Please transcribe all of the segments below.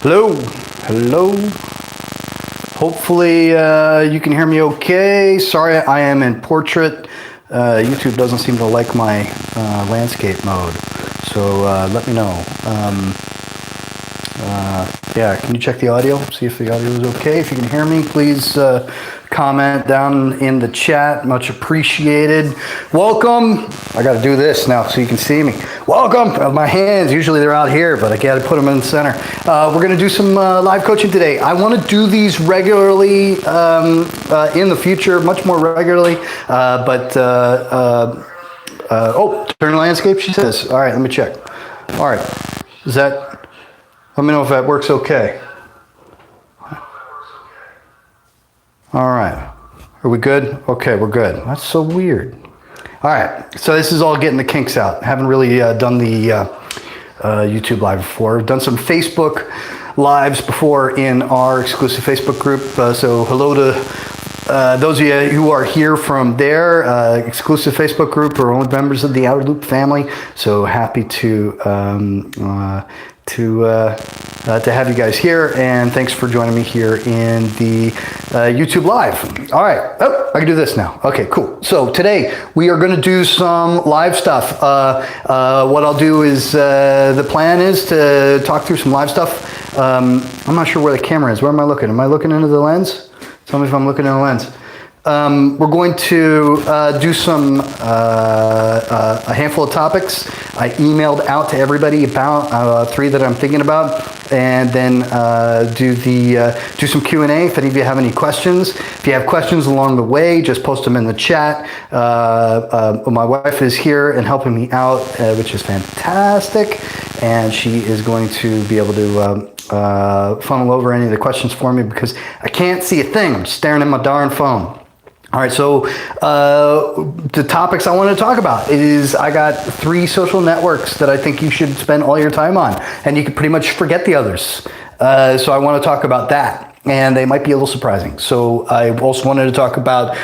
Hello, hello. Hopefully you can hear me okay. Sorry, I am in portrait. YouTube doesn't seem to like my landscape mode, so let me know. Yeah, can you check the audio? See if the audio is okay. If you can hear me, please comment down in the chat. Much appreciated. Welcome. I got to do this now so you can see me. Welcome. My hands, usually they're out here, but I got to put them in the center. We're going to do some live coaching today. I want to do these regularly in the future, much more regularly. Oh, turn landscape, she says. All right, let me check. All right. Is that... Let me know if that works okay. All right. Are we good? Okay, we're good. That's so weird. All right. So this is all getting the kinks out. Haven't really done the YouTube live before. I've done some Facebook lives before in our exclusive Facebook group. So hello to those of you who are here from their exclusive Facebook group or only members of the Outerloop family. So happy to have you guys here, and thanks for joining me here in the YouTube live. All right, oh, I can do this now. Okay, cool. So today we are going to do some live stuff. What I'll do is, the plan is to talk through some live stuff. I'm not sure where the camera is. Where am I looking? Am I looking into the lens? Tell me if I'm looking in the lens. We're going to do some a handful of topics. I emailed out to everybody about 3 that I'm thinking about, and then do some Q&A. If any of you have any questions, if you have questions along the way, just post them in the chat. My wife is here and helping me out, which is fantastic, and she is going to be able to funnel over any of the questions for me because I can't see a thing. I'm staring at my darn phone. All right, so the topics I want to talk about is I got 3 social networks that I think you should spend all your time on, and you can pretty much forget the others. So I want to talk about that, and they might be a little surprising. So I also wanted to talk about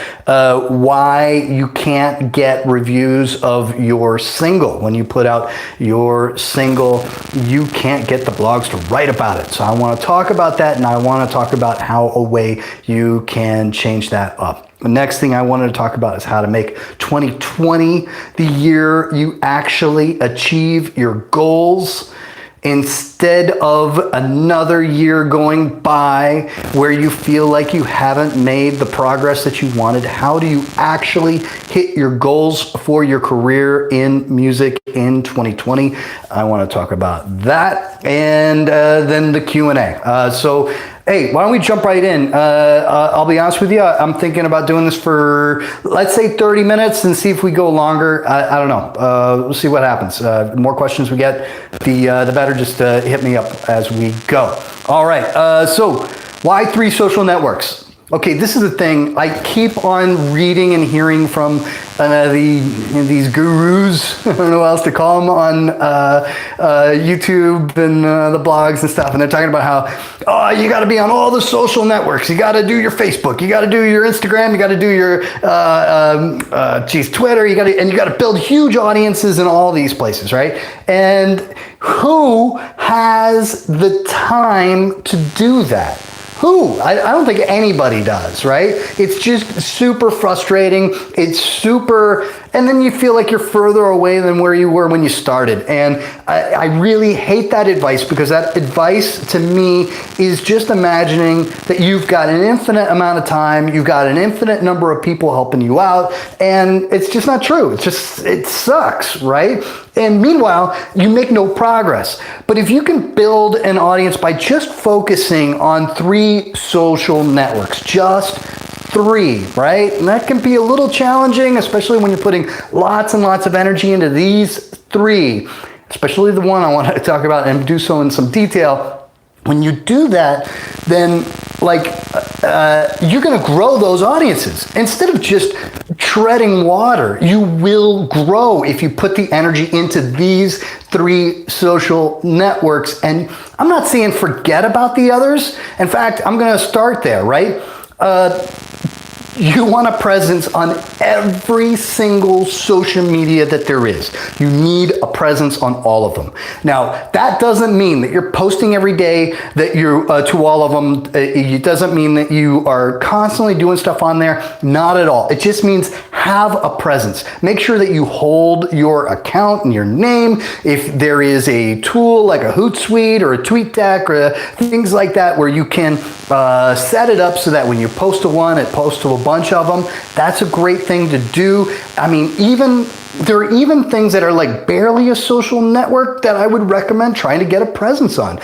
why you can't get reviews of your single. When you put out your single, you can't get the blogs to write about it. So I want to talk about that, and I want to talk about how a way you can change that up. The next thing I wanted to talk about is how to make 2020 the year you actually achieve your goals, instead of another year going by where you feel like you haven't made the progress that you wanted. How do you actually hit your goals for your career in music in 2020? I want to talk about that, and then the Q&A. So hey, why don't we jump right in? I'll be honest with you, I'm thinking about doing this for, let's say 30 minutes and see if we go longer. I don't know. We'll see what happens. The more questions we get, the better. Just hit me up as we go. All right, so why 3 social networks? Okay, this is the thing. I keep on reading and hearing from these gurus, I don't know what else to call them, on YouTube and the blogs and stuff. And they're talking about how, oh, you got to be on all the social networks. You got to do your Facebook. You got to do your Instagram. You got to do your, Twitter. You got to build huge audiences in all these places, right? And who has the time to do that? Who? I don't think anybody does, right? It's just super frustrating. It's super, and then you feel like you're further away than where you were when you started. And I really hate that advice, because that advice to me is just imagining that you've got an infinite amount of time, you've got an infinite number of people helping you out, and it's just not true. It sucks, right? And meanwhile, you make no progress. But if you can build an audience by just focusing on 3 social networks, just 3, right? And that can be a little challenging, especially when you're putting lots and lots of energy into these 3, especially the one I want to talk about and do so in some detail. When you do that, then you're going to grow those audiences. Instead of just treading water, you will grow if you put the energy into these 3 social networks. And I'm not saying forget about the others. In fact, I'm going to start there, right? You want a presence on every single social media that there is. You need a presence on all of them. Now, that doesn't mean that you're posting every day, that you're to all of them. It doesn't mean that you are constantly doing stuff on there. Not at all. It just means have a presence. Make sure that you hold your account and your name. If there is a tool like a Hootsuite or a TweetDeck or things like that where you can set it up so that when you post to one, it posts to a bunch of them. That's a great thing to do. I mean, there are even things that are like barely a social network that I would recommend trying to get a presence on.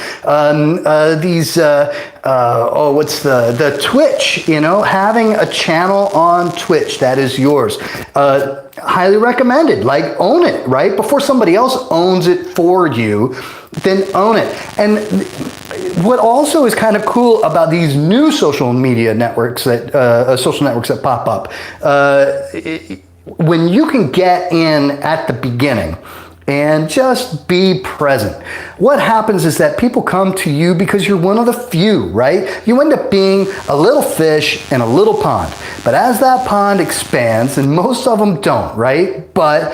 What's the Twitch, having a channel on Twitch that is yours. Highly recommended, like own it, right? Before somebody else owns it for you, then own it. And what also is kind of cool about these new social networks that pop up, when you can get in at the beginning and just be present. What happens is that people come to you because you're one of the few, right? You end up being a little fish in a little pond. But as that pond expands, and most of them don't, right? But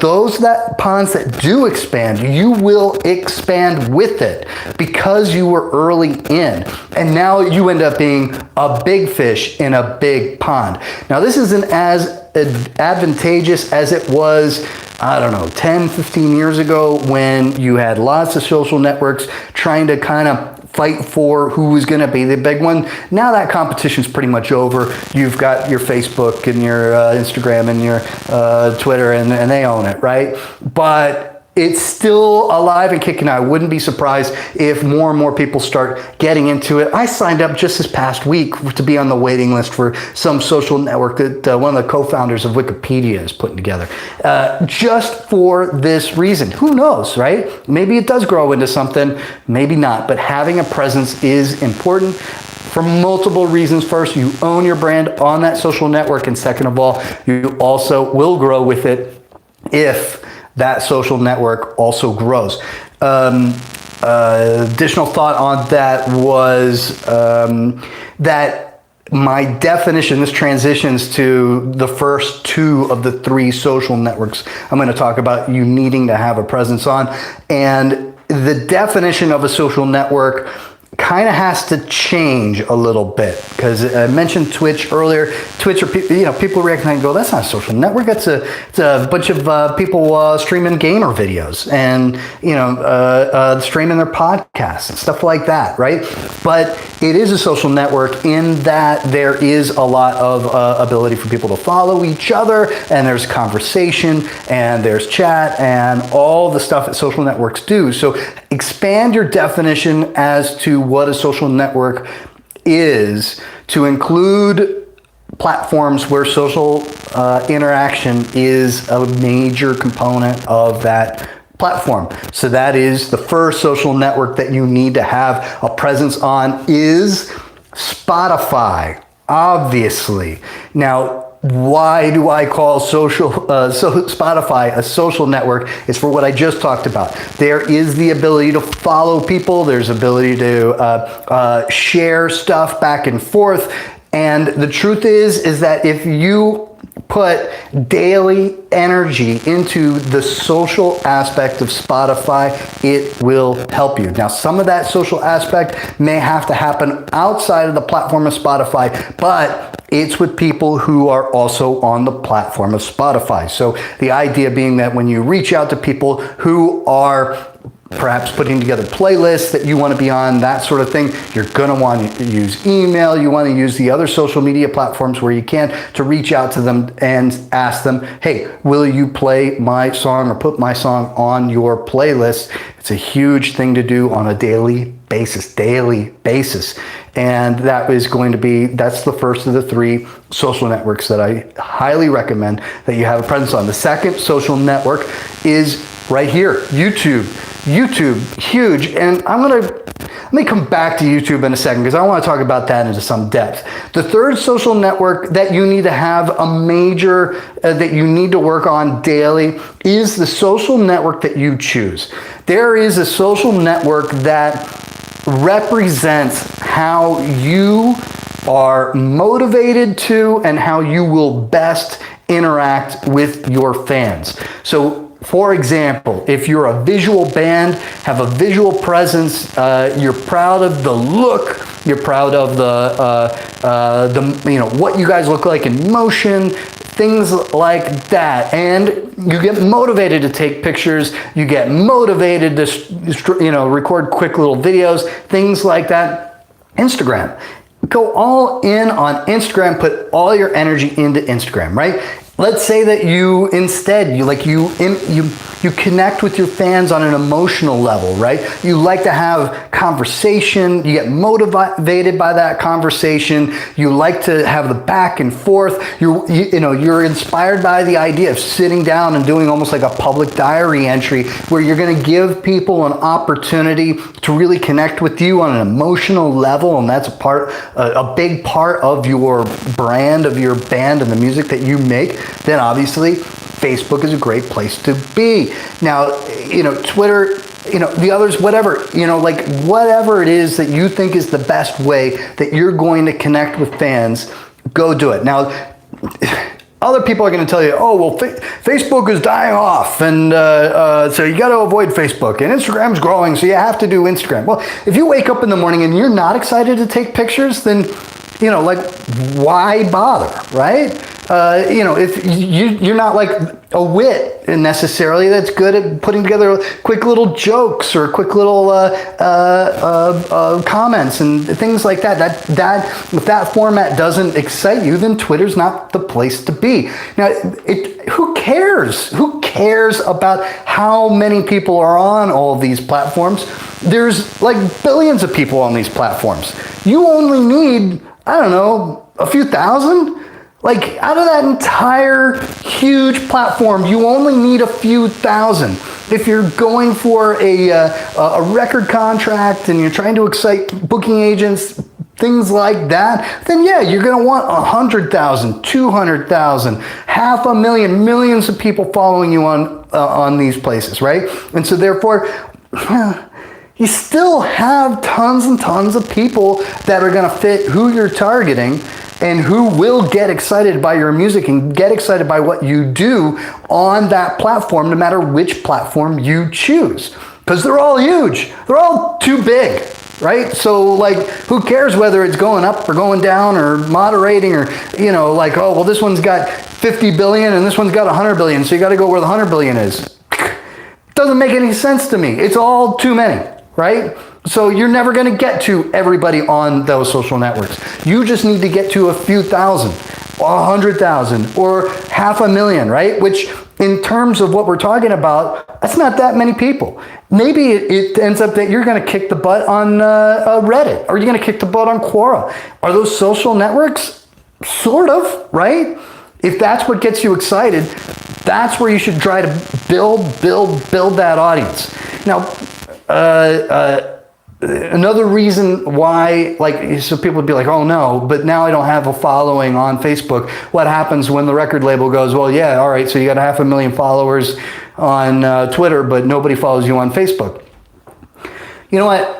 those ponds that do expand, you will expand with it because you were early in. And now you end up being a big fish in a big pond. Now, this isn't as advantageous as it was, 10, 15 years ago when you had lots of social networks trying to kind of fight for who was going to be the big one. Now that competition's pretty much over. You've got your Facebook and your Instagram and your Twitter, and they own it, right? But it's still alive and kicking. I wouldn't be surprised if more and more people start getting into it. I signed up just this past week to be on the waiting list for some social network that one of the co-founders of Wikipedia is putting together, just for this reason. Who knows, right? Maybe it does grow into something, maybe not, but having a presence is important for multiple reasons. First, you own your brand on that social network, and second of all, you also will grow with it if that social network also grows. Additional thought on that was that my definition, this transitions to the first two of the three social networks I'm going to talk about you needing to have a presence on. And the definition of a social network kind of has to change a little bit, because I mentioned Twitch earlier. Twitch, people recognize and go, that's not a social network. It's a bunch of people streaming gamer videos and streaming their podcasts and stuff like that, right? But it is a social network in that there is a lot of ability for people to follow each other, and there's conversation and there's chat and all the stuff that social networks do. So expand your definition as to what a social network is to include platforms where social interaction is a major component of that platform. So that is the first social network that you need to have a presence on is Spotify, obviously. Now, why do I call Spotify a social network? It's for what I just talked about. There is the ability to follow people. There's ability to share stuff back and forth. And the truth is that if you put daily energy into the social aspect of Spotify, it will help you. Now, some of that social aspect may have to happen outside of the platform of Spotify, but it's with people who are also on the platform of Spotify. So the idea being that when you reach out to people who are perhaps putting together playlists that you want to be on, that sort of thing, you're going to want to use email. You want to use the other social media platforms where you can to reach out to them and ask them, hey, will you play my song or put my song on your playlist? It's a huge thing to do on a daily basis. And that's the first of the three social networks that I highly recommend that you have a presence on. The second social network is right here, YouTube. YouTube, huge. And let me come back to YouTube in a second because I want to talk about that into some depth. The third social network that you need to have that you need to work on daily is the social network that you choose. There is a social network that represents how you are motivated to and how you will best interact with your fans. So for example, if you're a visual band, have a visual presence, you're proud of the look, you're proud of the what you guys look like in motion, things like that, and you get motivated to take pictures, you get motivated to record quick little videos, things like that. Instagram. Go all in on Instagram, put all your energy into Instagram, right? Let's say that you instead, you connect with your fans on an emotional level, right? You like to have conversation, you get motivated by that conversation, you like to have the back and forth, you're inspired by the idea of sitting down and doing almost like a public diary entry where you're gonna give people an opportunity to really connect with you on an emotional level, and that's a big part of your brand, of your band and the music that you make. Then obviously Facebook is a great place to be. Now, Twitter, the others, whatever, whatever it is that you think is the best way that you're going to connect with fans, go do it. Now, other people are going to tell you, oh, well, Facebook is dying off, and so you got to avoid Facebook, and Instagram's growing, so you have to do Instagram. Well, if you wake up in the morning and you're not excited to take pictures, then, why bother, right? If you're not like a wit necessarily that's good at putting together quick little jokes or quick little comments and things like that. If that format doesn't excite you, then Twitter's not the place to be. Now, who cares? Who cares about how many people are on all of these platforms? There's like billions of people on these platforms. You only need, I don't know, a few thousand? Like, out of that entire huge platform, you only need a few thousand. If you're going for a record contract and you're trying to excite booking agents, things like that, then yeah, you're going to want 100,000, 200,000, 500,000, millions of people following you on these places, right? And so therefore, you still have tons and tons of people that are going to fit who you're targeting and who will get excited by your music and get excited by what you do on that platform, no matter which platform you choose. Because they're all huge. They're all too big, right? So who cares whether it's going up or going down or moderating or, oh, well, this one's got 50 billion and this one's got 100 billion, so you got to go where the 100 billion is. Doesn't make any sense to me. It's all too many, right? So you're never going to get to everybody on those social networks. You just need to get to a few thousand, or 100,000, or 500,000, right? Which, in terms of what we're talking about, that's not that many people. Maybe it ends up that you're going to kick the butt on Reddit, or you're going to kick the butt on Quora. Are those social networks? Sort of, right? If that's what gets you excited, that's where you should try to build that audience. Now, another reason why, so people would be like, oh no, but now I don't have a following on Facebook. What happens when the record label goes, well, yeah, all right, so you got 500,000 followers on Twitter, but nobody follows you on Facebook. You know what?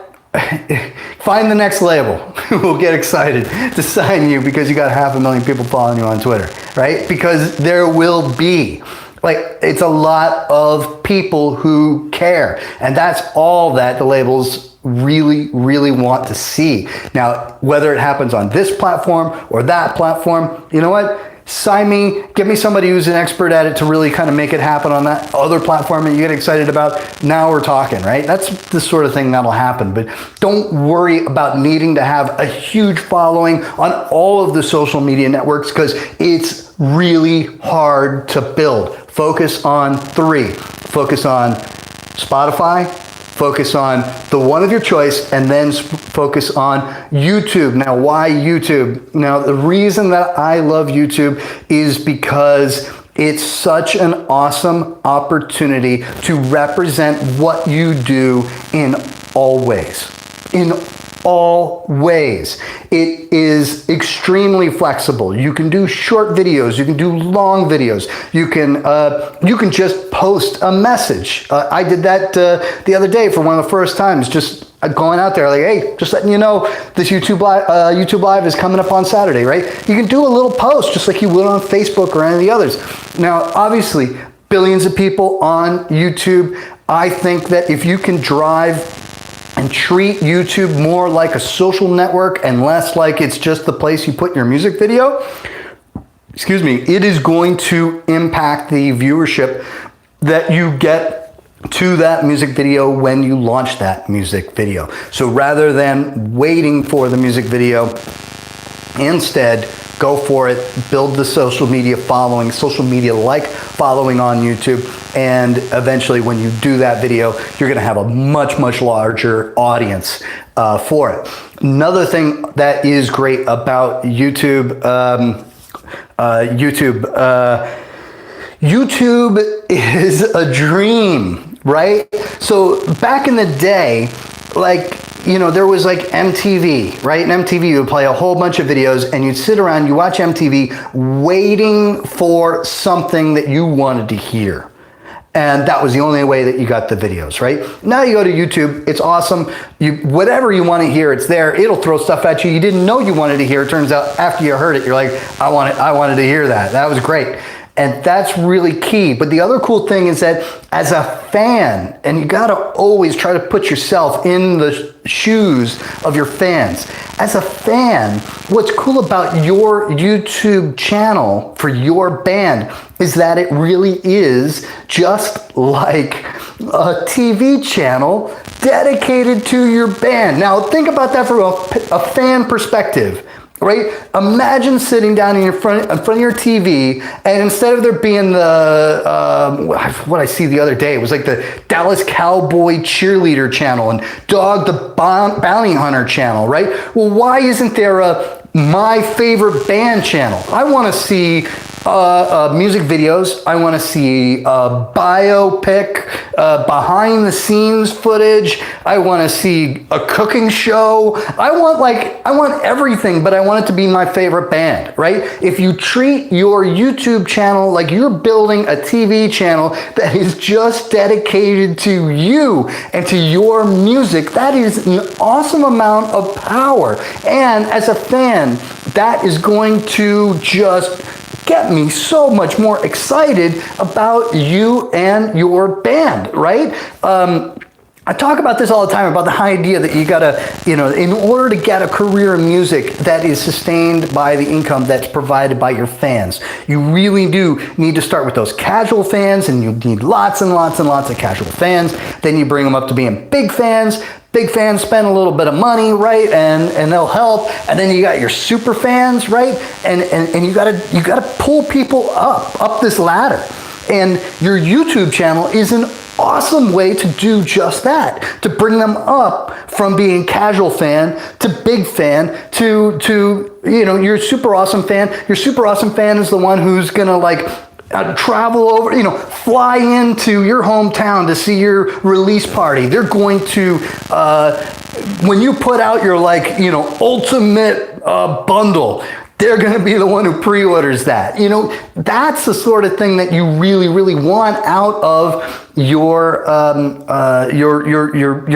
Find the next label who will get excited to sign you because you got 500,000 people following you on Twitter, right? Because there will be. It's a lot of people who care. And that's all that the labels really, really want to see. Now, whether it happens on this platform or that platform, you know what? Sign me, get me somebody who's an expert at it to really kind of make it happen on that other platform that you get excited about. Now we're talking, right? That's the sort of thing that'll happen. But don't worry about needing to have a huge following on all of the social media networks because it's really hard to build. Focus on 3. Focus on Spotify, focus on the one of your choice, and then focus on YouTube. Now, why YouTube? Now, the reason that I love YouTube is because it's such an awesome opportunity to represent what you do in all ways. In all ways. It is extremely flexible. You can do short videos. You can do long videos. You can just post a message. I did that the other day for one of the first times. Just going out there like, hey, just letting you know this YouTube Live is coming up on Saturday, right? You can do a little post just like you would on Facebook or any of the others. Now, obviously, billions of people on YouTube. I think that if you can drive and treat YouTube more like a social network and less like it's just the place you put your music video, excuse me, it is going to impact the viewership that you get to that music video when you launch that music video. So rather than waiting for the music video, instead go for it, build the social media following, social media like following on YouTube, and eventually when you do that video, you're gonna have a much larger audience for it. Another thing that is great about YouTube, YouTube is a dream, right? So back in the day, like, you know, there was like MTV, right? And MTV would play a whole bunch of videos and you'd sit around, you watch MTV waiting for something that you wanted to hear. And that was the only way that you got the videos, right? Now you go to YouTube, it's awesome. Whatever you want to hear, it's there. It'll throw stuff at you didn't know you wanted to hear. It turns out after you heard it, you're like, I wanted to hear that. That was great. And that's really key. But the other cool thing is that as a fan, and you gotta always try to put yourself in the shoes of your fans. As a fan, what's cool about your YouTube channel for your band is that it really is just like a TV channel dedicated to your band. Now think about that from a fan perspective. Right? Imagine sitting down in front of your TV, and instead of there being the, what I see the other day, it was like the Dallas Cowboy cheerleader channel and Dog the Bounty Hunter channel, right? Well, why isn't there a My Favorite Band channel? I want to see music videos. I want to see biopic, behind the scenes footage. I want to see a cooking show. I want everything, but I want it to be my favorite band, right? If you treat your YouTube channel like you're building a TV channel that is just dedicated to you and to your music, that is an awesome amount of power. And as a fan, that is going to just get me so much more excited about you and your band, right? I talk about this all the time, about the idea that you gotta, you know, in order to get a career in music that is sustained by the income that's provided by your fans, you really do need to start with those casual fans, and you need lots and lots and lots of casual fans. Then you bring them up to being big fans. Big fans spend a little bit of money, right? And they'll help. And then you got your super fans, right? And you gotta pull people up this ladder. And your YouTube channel is an awesome way to do just that, to bring them up from being casual fan to big fan to you know, your super awesome fan. Your super awesome fan is the one who's gonna like travel over, you know, fly into your hometown to see your release party. They're going to, when you put out your, like, you know, ultimate bundle, they're going to be the one who pre-orders that. You know, that's the sort of thing that you really, really want out of your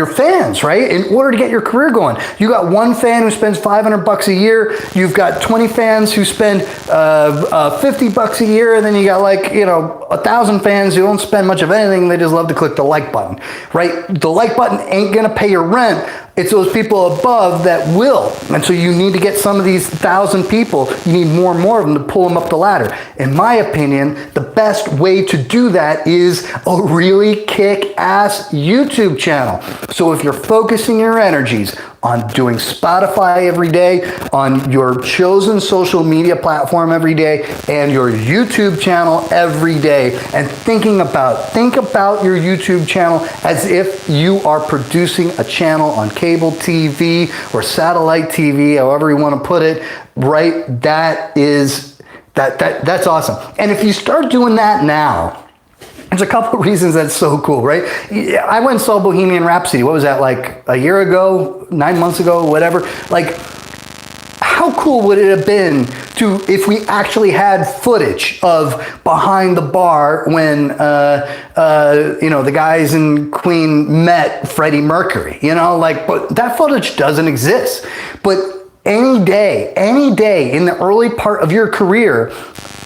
fans, right? In order to get your career going. You got one fan who spends $500 a year. You've got 20 fans who spend $50 a year, and then you got, like, you know, 1,000 fans who don't spend much of anything. They just love to click the like button, right? The like button ain't going to pay your rent. It's those people above that will. And so you need to get some of these 1,000 people, you need more and more of them to pull them up the ladder. In my opinion, the best way to do that is a really kick-ass YouTube channel. So if you're focusing your energies on doing Spotify every day, on your chosen social media platform every day, and your YouTube channel every day, and think about your YouTube channel as if you are producing a channel on cable TV or satellite TV, however you want to put it, right? That's awesome. And if you start doing that now, there's a couple of reasons that's so cool, right? I went and saw Bohemian Rhapsody. What was that, like a year ago, 9 months ago, whatever? Like, how cool would it have been to if we actually had footage of behind the bar when the guys in Queen met Freddie Mercury, but that footage doesn't exist. But any day in the early part of your career,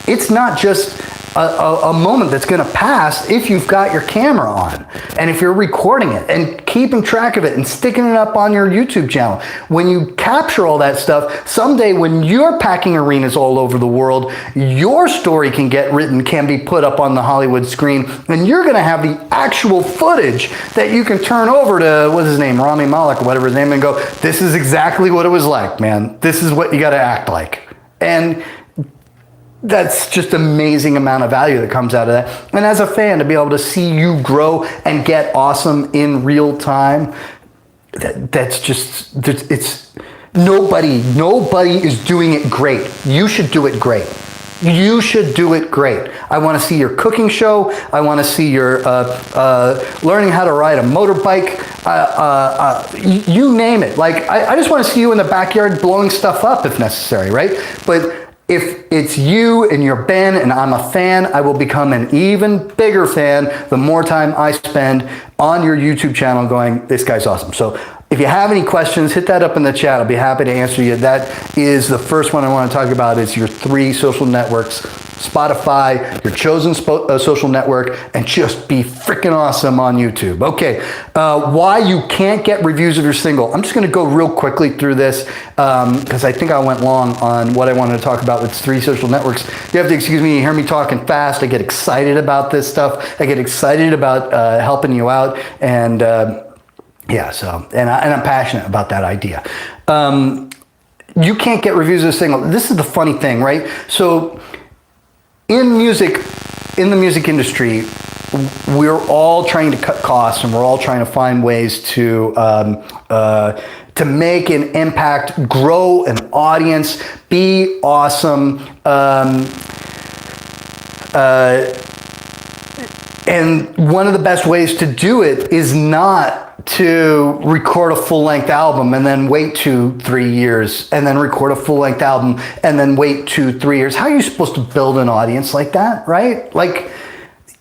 it's not just a moment that's going to pass if you've got your camera on and if you're recording it and keeping track of it and sticking it up on your YouTube channel. When you capture all that stuff, someday when you're packing arenas all over the world, your story can be put up on the Hollywood screen, and you're going to have the actual footage that you can turn over to, what's his name, Rami Malek or whatever his name, and go, this is exactly what it was like, man. This is what you got to act like. And that's just amazing amount of value that comes out of that. And as a fan, to be able to see you grow and get awesome in real time, it's nobody is doing it great. You should do it great. You should do it great. I want to see your cooking show. I want to see your learning how to ride a motorbike. You name it. I just want to see you in the backyard blowing stuff up if necessary, right? But if it's you and you're Ben and I'm a fan, I will become an even bigger fan the more time I spend on your YouTube channel going, this guy's awesome. So if you have any questions, hit that up in the chat. I'll be happy to answer you. That is the first one I want to talk about is your 3 social networks. Spotify, your chosen social network, and just be freaking awesome on YouTube. Okay, why you can't get reviews of your single. I'm just going to go real quickly through this because I think I went long on what I wanted to talk about with 3 social networks. You have to excuse me, you hear me talking fast. I get excited about this stuff. I get excited about helping you out, and and I'm passionate about that idea. You can't get reviews of a single. This is the funny thing, right? So in the music industry, we're all trying to cut costs, and we're all trying to find ways to make an impact, grow an audience, be awesome, and one of the best ways to do it is not to record a full-length album and then wait 2-3 years and then record a full-length album and then wait 2-3 years. How are you supposed to build an audience like that, right?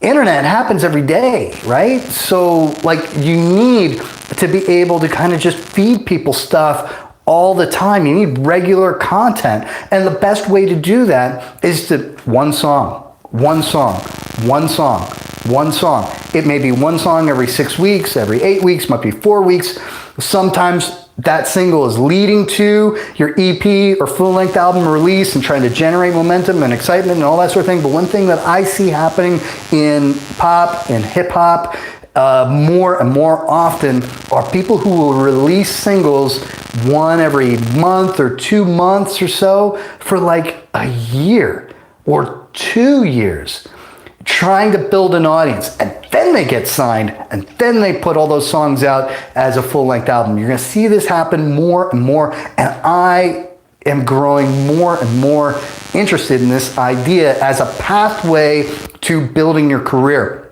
Internet happens every day, right? So you need to be able to kind of just feed people stuff all the time. You need regular content. And the best way to do that is to one song. It may be one song every 6 weeks, every 8 weeks, might be 4 weeks. Sometimes that single is leading to your EP or full-length album release and trying to generate momentum and excitement and all that sort of thing. But one thing that I see happening in pop and hip-hop more and more often are people who will release singles one every month or 2 months or so for a year or 2 years, trying to build an audience, and then they get signed, and then they put all those songs out as a full-length album. You're going to see this happen more and more, and I am growing more and more interested in this idea as a pathway to building your career.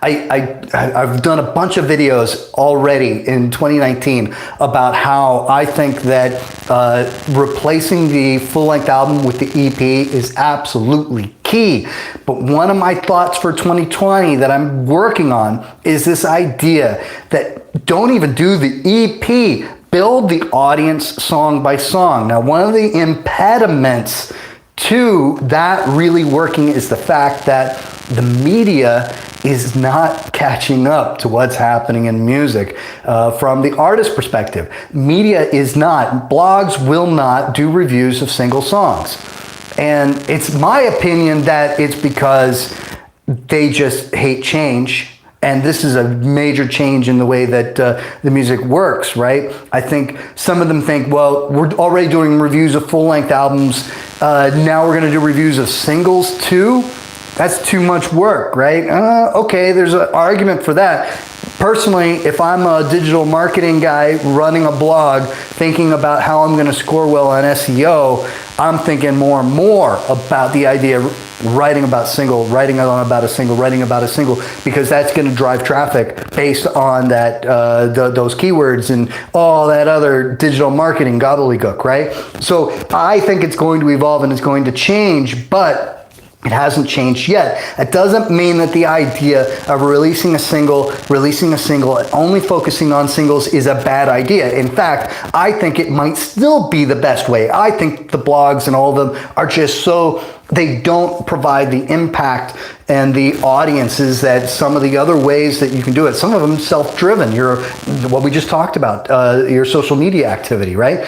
I've done a bunch of videos already in 2019 about how I think that replacing the full-length album with the EP is absolutely key. But one of my thoughts for 2020 that I'm working on is this idea that don't even do the EP, build the audience song by song. Now, one of the impediments to that really working is the fact that the media is not catching up to what's happening in music from the artist perspective. Media is not, blogs will not do reviews of single songs. And it's my opinion that it's because they just hate change. And this is a major change in the way that the music works, right? I think some of them think, well, we're already doing reviews of full-length albums. Now we're going to do reviews of singles too. that's too much work, right? Okay, there's an argument for that. Personally, if I'm a digital marketing guy running a blog, thinking about how I'm going to score well on SEO, I'm thinking more and more about the idea of writing about a single, because that's going to drive traffic based on that those keywords and all that other digital marketing gobbledygook, right? So I think it's going to evolve and it's going to change, but it hasn't changed yet. It doesn't mean that the idea of releasing a single, and only focusing on singles is a bad idea. In fact, I think it might still be the best way. I think the blogs and all of them are just so, they don't provide the impact and the audiences that some of the other ways that you can do it. Some of them self-driven. What we just talked about, your social media activity, right?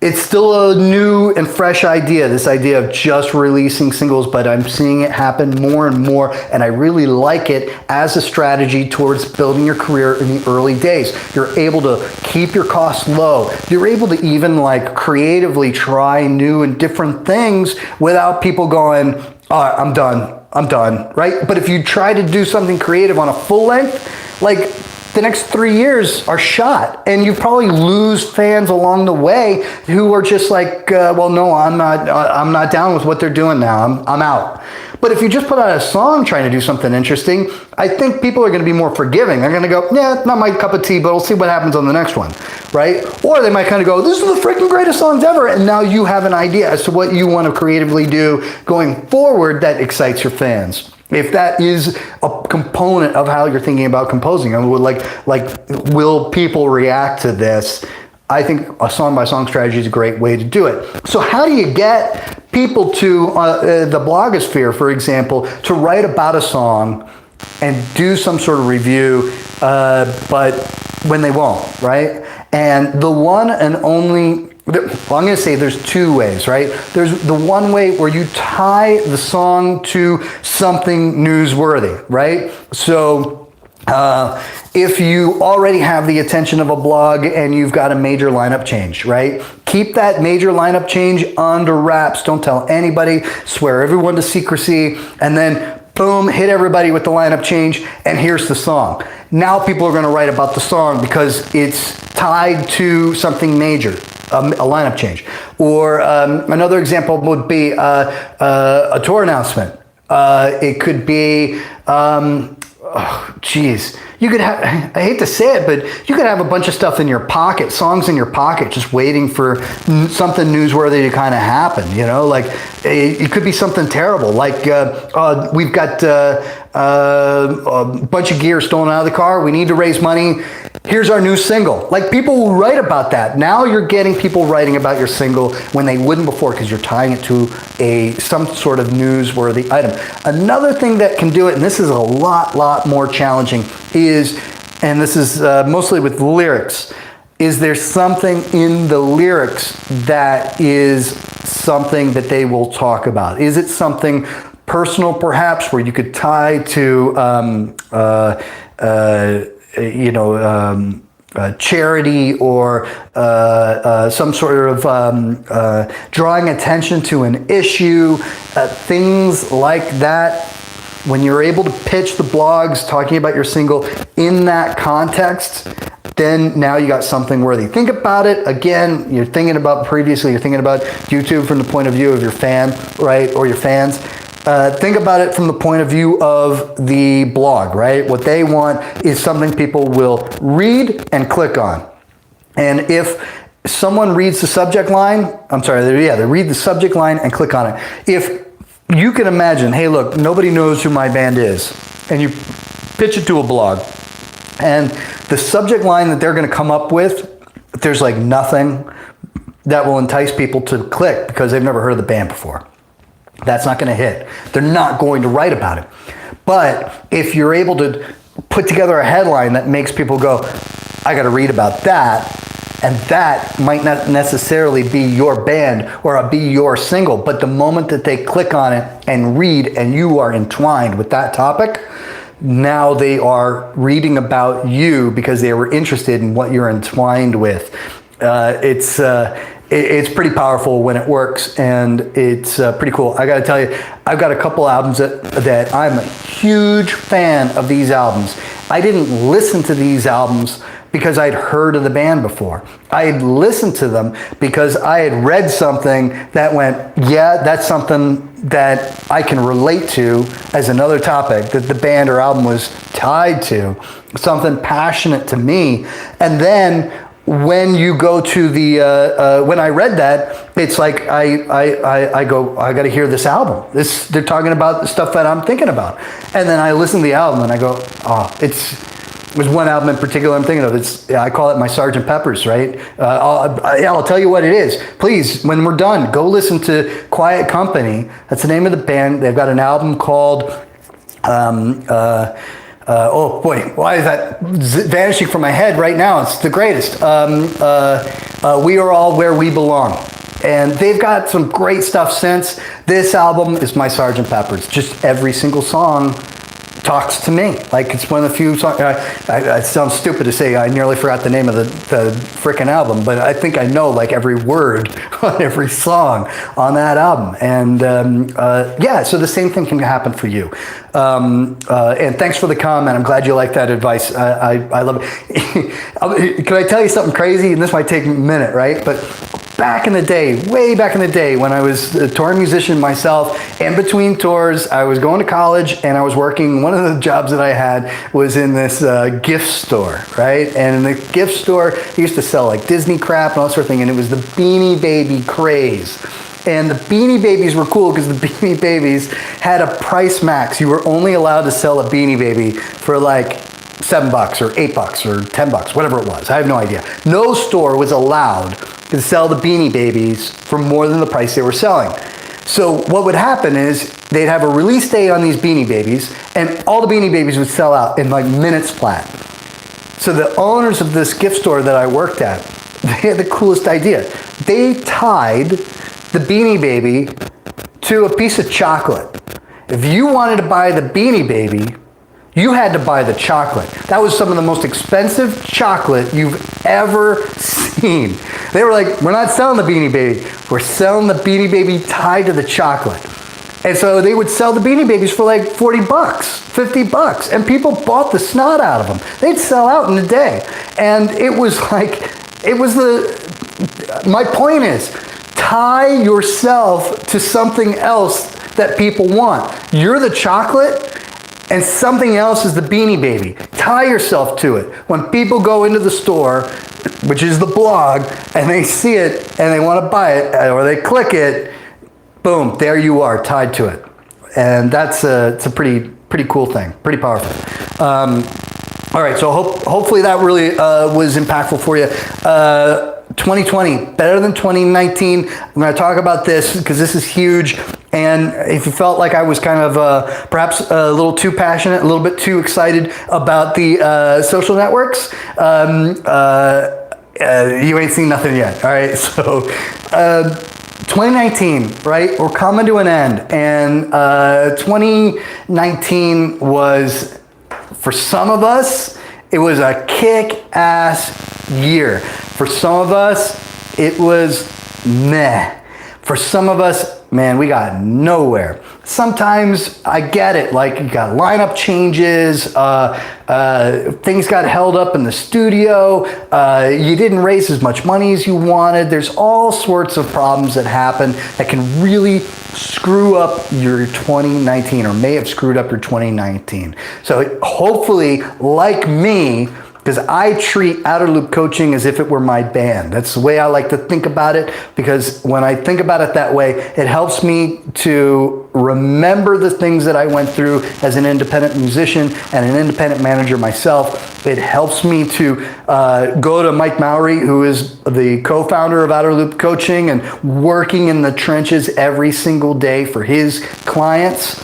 It's still a new and fresh idea, this idea of just releasing singles, but I'm seeing it happen more and more, and I really like it as a strategy towards building your career in the early days. You're able to keep your costs low. You're able to even like creatively try new and different things without people going, I'm done, right? But if you try to do something creative on a full length, like, the next 3 years are shot, and you probably lose fans along the way who are just like, well, no, I'm not down with what they're doing now. I'm out. But if you just put out a song trying to do something interesting, I think people are going to be more forgiving. They're going to go, yeah, not my cup of tea, but we'll see what happens on the next one, right? Or they might kind of go, this is the freaking greatest songs ever, and now you have an idea as to what you want to creatively do going forward that excites your fans. If that is a component of how you're thinking about composing, and will people react to this? I think a song-by-song strategy is a great way to do it. So how do you get people to the blogosphere, for example, to write about a song and do some sort of review, but when they won't, right? And the one and only, well, I'm going to say there's two ways, right? There's the one way where you tie the song to something newsworthy, right? So if you already have the attention of a blog and you've got a major lineup change, right? Keep that major lineup change under wraps. Don't tell anybody. Swear everyone to secrecy. And then boom, hit everybody with the lineup change, and here's the song. Now people are going to write about the song because it's tied to something major, a lineup change. Or another example would be a tour announcement. It could be, you could have, I hate to say it, but you could have a bunch of stuff in your pocket, songs in your pocket, just waiting for something newsworthy to kind of happen, you know, like it could be something terrible. Like we've got a bunch of gear stolen out of the car. We need to raise money. Here's our new single. Like, people will write about that. Now you're getting people writing about your single when they wouldn't before, because you're tying it to some sort of newsworthy item. Another thing that can do it, and this is a lot more challenging, is, and this is mostly with lyrics, is there something in the lyrics that is something that they will talk about? Is it something personal, perhaps, where you could tie to charity, or some sort of drawing attention to an issue, things like that. When you're able to pitch the blogs talking about your single in that context, then now you got something worthy. Think about it. Again, you're thinking about YouTube from the point of view of your fan, right, or your fans. Think about it from the point of view of the blog, right? What they want is something people will read and click on. And if someone reads the subject line, they read the subject line and click on it. If you can imagine, hey, look, nobody knows who my band is, and you pitch it to a blog, and the subject line that they're going to come up with, there's like nothing that will entice people to click because they've never heard of the band before. That's not going to hit. They're not going to write about it. But if you're able to put together a headline that makes people go, I got to read about that, and that might not necessarily be your band or be your single, but the moment that they click on it and read and you are entwined with that topic, now they are reading about you because they were interested in what you're entwined with. it's pretty powerful when it works, and it's pretty cool. I got to tell you, I've got a couple albums that I'm a huge fan of these albums. I didn't listen to these albums because I'd heard of the band before. I had listened to them because I had read something that went, yeah, that's something that I can relate to as another topic that the band or album was tied to, something passionate to me. And then when you go to the, when I read that, it's like I go, I got to hear this album. They're talking about the stuff that I'm thinking about. And then I listen to the album and I go, oh, there's one album in particular I'm thinking of. I call it my Sgt. Pepper's, right? I'll tell you what it is. Please, when we're done, go listen to Quiet Company. That's the name of the band. They've got an album called, oh boy, why is that vanishing from my head right now? It's the greatest. We Are All Where We Belong. And they've got some great stuff since. This album is my Sgt. Pepper's. Just every single song talks to me. Like, it's one of the few songs. It sounds stupid to say I nearly forgot the name of the frickin' album, but I think I know like every word on every song on that album. And yeah, so the same thing can happen for you. And thanks for the comment. I'm glad you like that advice. I love it. Can I tell you something crazy? And this might take a minute, right? But back in the day, way back in the day, when I was a touring musician myself, in between tours, I was going to college and I was working. One of the jobs that I had was in this gift store, right? And in the gift store, they used to sell like Disney crap and all that sort of thing, and it was the Beanie Baby craze. And the Beanie Babies were cool because the Beanie Babies had a price max. You were only allowed to sell a Beanie Baby for like $7 or $8 or $10, whatever it was. I have no idea. No store was allowed to sell the Beanie Babies for more than the price they were selling. So what would happen is they'd have a release date on these Beanie Babies, and all the Beanie Babies would sell out in like minutes flat. So the owners of this gift store that I worked at, they had the coolest idea. They tied the Beanie Baby to a piece of chocolate. If you wanted to buy the Beanie Baby, you had to buy the chocolate. That was some of the most expensive chocolate you've ever seen. They were like, we're not selling the Beanie Baby. We're selling the Beanie Baby tied to the chocolate. And so they would sell the Beanie Babies for like $40, $50, and people bought the snot out of them. They'd sell out in a day. And it was like, my point is, tie yourself to something else that people want. You're the chocolate, and something else is the Beanie Baby. Tie yourself to it. When people go into the store, which is the blog, and they see it and they want to buy it, or they click it, boom, there you are, tied to it. And it's a pretty cool thing, pretty powerful. All right, so hopefully that really was impactful for you. 2020, better than 2019. I'm going to talk about this because this is huge. And if you felt like I was kind of perhaps a little too passionate, a little bit too excited about the social networks, you ain't seen nothing yet. All right, so 2019, right? We're coming to an end. And 2019 was, for some of us, it was a kick-ass year. For some of us, it was meh. For some of us, man, we got nowhere. Sometimes I get it, like you got lineup changes, things got held up in the studio, you didn't raise as much money as you wanted. There's all sorts of problems that happen that can really screw up your 2019, or may have screwed up your 2019. So hopefully, like me, because I treat Outerloop coaching as if it were my band. That's the way I like to think about it, because when I think about it that way, it helps me to remember the things that I went through as an independent musician and an independent manager myself. It helps me to go to Mike Mowry, who is the co-founder of Outerloop Coaching and working in the trenches every single day for his clients,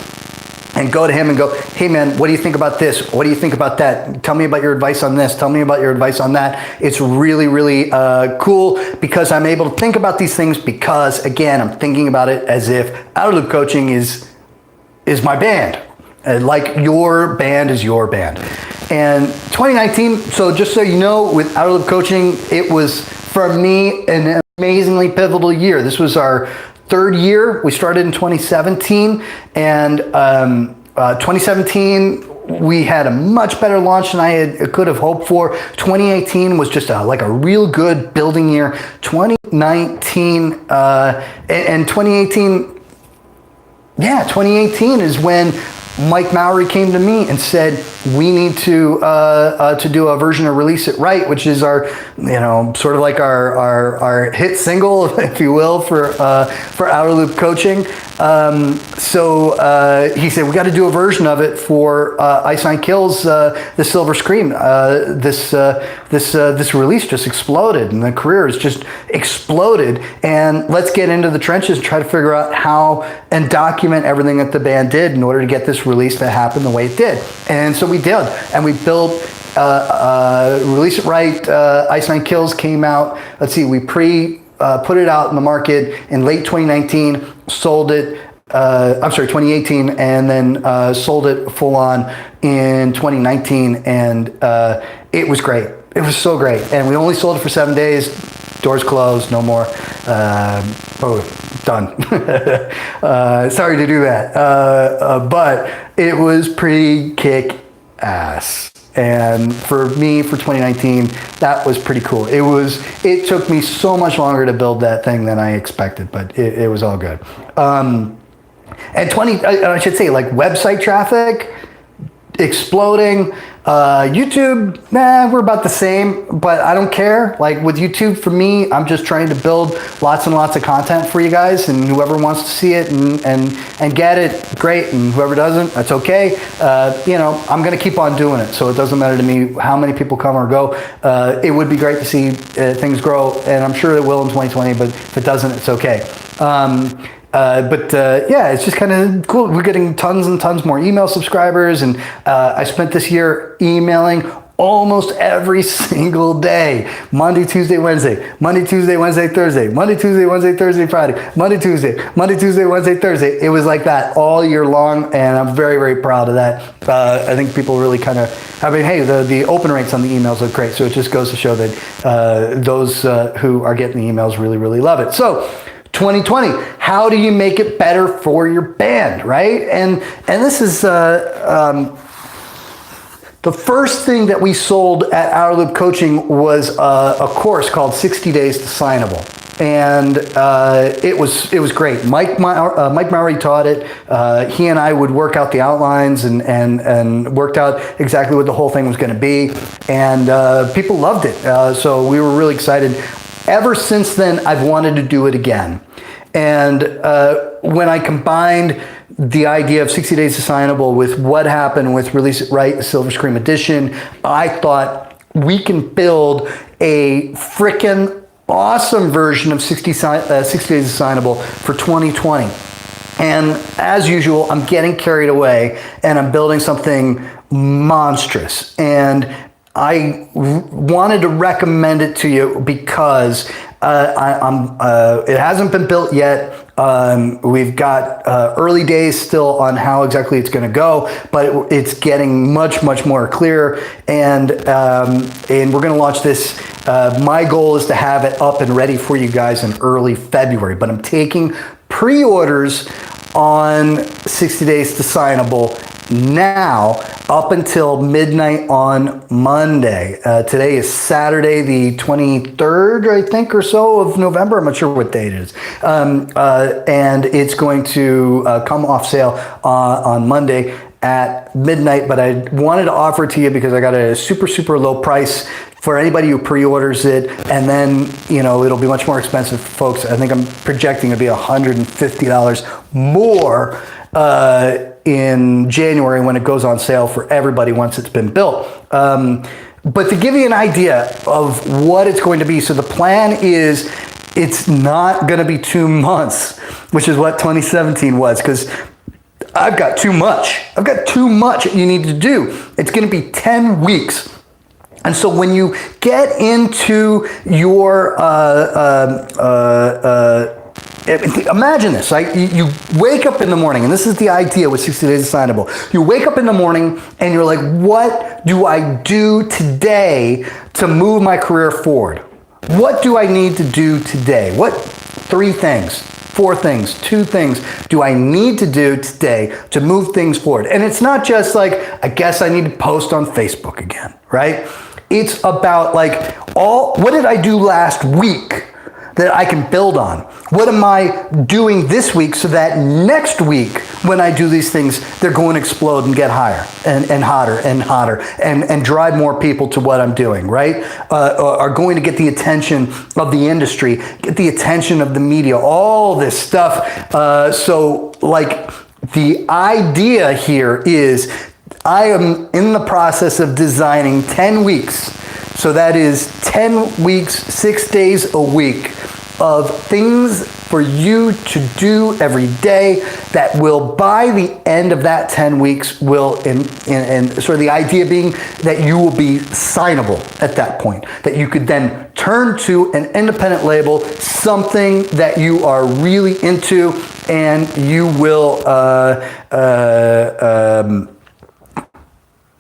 and go to him and go, hey man, what do you think about this? What do you think about that? Tell me about your advice on this. Tell me about your advice on that. It's really, really cool because I'm able to think about these things because, again, I'm thinking about it as if Outerloop Coaching is my band. Like your band is your band. And 2019, so just so you know, with Outerloop Coaching, it was, for me, an amazingly pivotal year. This was our third year. We started in 2017, and 2017 we had a much better launch than I could have hoped for. 2018 was just like a real good building year. 2019 and 2018, yeah, 2018 is when Mike Mowery came to me and said, we need to do a version of Release It Right, which is our, sort of like our hit single, if you will, for Outerloop coaching. So he said, we got to do a version of it for Ice Nine Kills, the Silver Scream. This release just exploded, and the career has just exploded. And let's get into the trenches and try to figure out how and document everything that the band did in order to get this release to happen the way it did. And so we did, and we built Release It Right. Ice Nine Kills came out. Let's see, we put it out in the market in late 2019, sold it, 2018, and then sold it full on in 2019, and it was great. It was so great. And we only sold it for 7 days. Doors closed, no more. Done. Sorry to do that. But it was pretty kick-ass. And for me, for 2019, that was pretty cool. It took me so much longer to build that thing than I expected, but it was all good. And I should say, like, website traffic exploding. YouTube, we're about the same, but I don't care. Like with YouTube, for me, I'm just trying to build lots and lots of content for you guys, and whoever wants to see it and get it, great, and whoever doesn't, that's okay. I'm going to keep on doing it, so it doesn't matter to me how many people come or go. It would be great to see things grow, and I'm sure it will in 2020, but if it doesn't, it's okay. Yeah, it's just kind of cool. We're getting tons and tons more email subscribers, and I spent this year emailing almost every single day. Monday, Tuesday, Wednesday. Monday, Tuesday, Wednesday, Thursday. Monday, Tuesday, Wednesday, Thursday, Friday. Monday, Tuesday, Wednesday, Thursday. It was like that all year long, and I'm very, very proud of that. I think people really kind of, hey, the open rates on the emails look great, so it just goes to show that those who are getting the emails really, really love it. So, 2020, how do you make it better for your band, right? And this is the first thing that we sold at Outerloop Coaching was a course called 60 Days to Signable. And it was great. Mike Mowery taught it. He and I would work out the outlines and worked out exactly what the whole thing was going to be. And people loved it. So we were really excited. Ever since then, I've wanted to do it again. And when I combined the idea of 60 Days to Signable with what happened with Release It Right, the Silver Scream Edition, I thought we can build a frickin' awesome version of 60 Days to Signable for 2020. And as usual, I'm getting carried away and I'm building something monstrous. And I wanted to recommend it to you because it hasn't been built yet. We've got early days still on how exactly it's going to go, but it's getting much, much more clear. And we're going to launch this. My goal is to have it up and ready for you guys in early February, but I'm taking pre-orders on 60 Days to Signable now up until midnight on Monday. Today is Saturday, the 23rd, I think, or so of November. I'm not sure what date it is. And it's going to come off sale on Monday at midnight, but I wanted to offer it to you because I got a super, super low price for anybody who pre-orders it, and then, it'll be much more expensive for folks. I think I'm projecting it'll be $150 more in January when it goes on sale for everybody once it's been built. But to give you an idea of what it's going to be, so the plan is it's not going to be 2 months, which is what 2017 was, because I've got too much. I've got too much you need to do. It's going to be 10 weeks. And so when you get into your, imagine this, right? You wake up in the morning, and this is the idea with 60 Days Assignable. You wake up in the morning and you're like, what do I do today to move my career forward? What do I need to do today? What 3 things, 4 things, 2 things do I need to do today to move things forward? And it's not just like, I guess I need to post on Facebook again, right? It's about like, what did I do last week that I can build on? What am I doing this week so that next week when I do these things, they're going to explode and get higher and hotter and hotter and drive more people to what I'm doing, right? Are going to get the attention of the industry, get the attention of the media, all this stuff. So like the idea here is I am in the process of designing 10 weeks. So that is 10 weeks, 6 days a week of things for you to do every day that will, by the end of that 10 weeks, and sort of the idea being that you will be signable at that point, that you could then turn to an independent label, something that you are really into, and you will,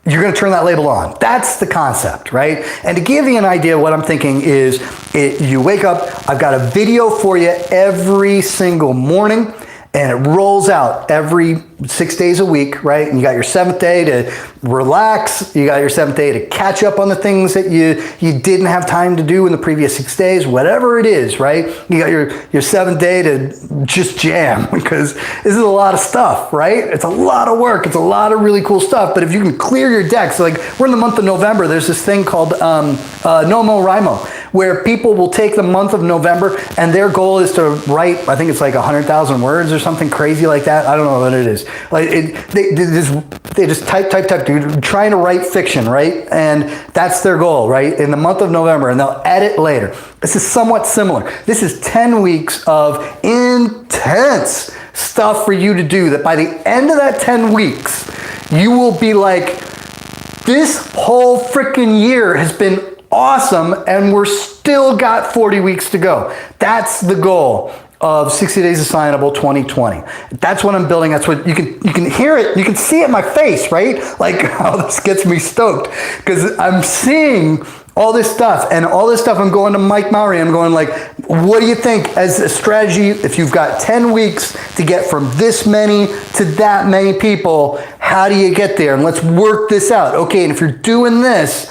you're going to turn that label on. That's the concept, right? And to give you an idea, what I'm thinking is you wake up, I've got a video for you every single morning, and it rolls out every 6 days a week, right? And you got your 7th day to relax. You got your 7th day to catch up on the things that you didn't have time to do in the previous 6 days, whatever it is, right? You got your 7th day to just jam, because this is a lot of stuff, right? It's a lot of work. It's a lot of really cool stuff. But if you can clear your decks, like we're in the month of November, there's this thing called NoMoWriMo, where people will take the month of November and their goal is to write, I think it's like 100,000 words or something crazy like that. I don't know what it is. Like they just type, dude, trying to write fiction, right? And that's their goal, right? In the month of November, and they'll edit later. This is somewhat similar. This is 10 weeks of intense stuff for you to do that by the end of that 10 weeks, you will be like, this whole freaking year has been awesome, and we're still got 40 weeks to go. That's the goal of 60 Days Assignable 2020. That's what I'm building. That's what you can hear it. You can see it in my face, right? Like how this gets me stoked, because I'm seeing all this stuff, and all this stuff I'm going to Mike Mowry. I'm going like, what do you think as a strategy, if you've got 10 weeks to get from this many to that many people, how do you get there? And let's work this out. Okay, and if you're doing this,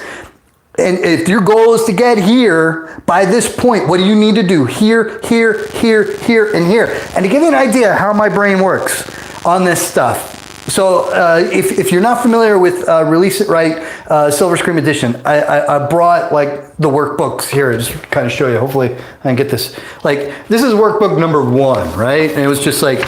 and if your goal is to get here by this point, what do you need to do? Here, here, here, here, and here. And to give you an idea how my brain works on this stuff. So if you're not familiar with Release It Right Silver Screen Edition, I brought like the workbooks here, just kind of show you. Hopefully I can get this. Like this is workbook number 1, right? And it was just like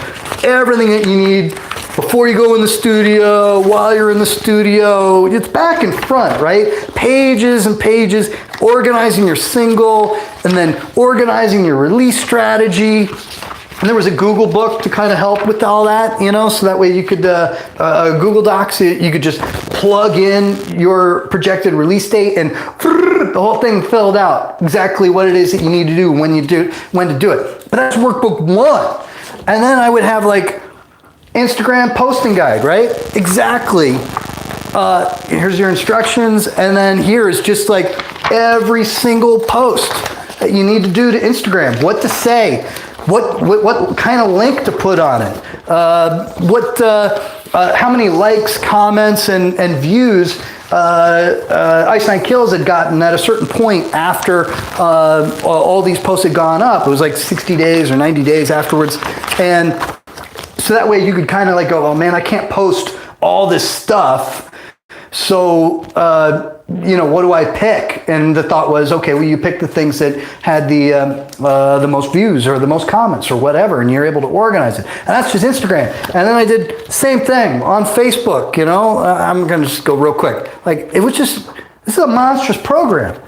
everything that you need before you go in the studio, while you're in the studio. It's back and front, right? Pages and pages, organizing your single, and then organizing your release strategy. And there was a Google book to kind of help with all that, you know, so that way you could, Google Docs, you could just plug in your projected release date and the whole thing filled out exactly what it is that you need to do, when to do it. But that's workbook 1. And then I would have like Instagram posting guide, right? Exactly. Here's your instructions, and then here is just like every single post that you need to do to Instagram, what to say, what kind of link to put on it, how many likes, comments, and views Ice Nine Kills had gotten at a certain point after all these posts had gone up. It was like 60 days or 90 days afterwards, and so that way you could kind of like go, oh man, I can't post all this stuff. So, you know, what do I pick? And the thought was, okay, well, you pick the things that had the most views or the most comments or whatever, and you're able to organize it. And that's just Instagram. And then I did the same thing on Facebook, you know. I'm going to just go real quick. Like, it was just, this is a monstrous program.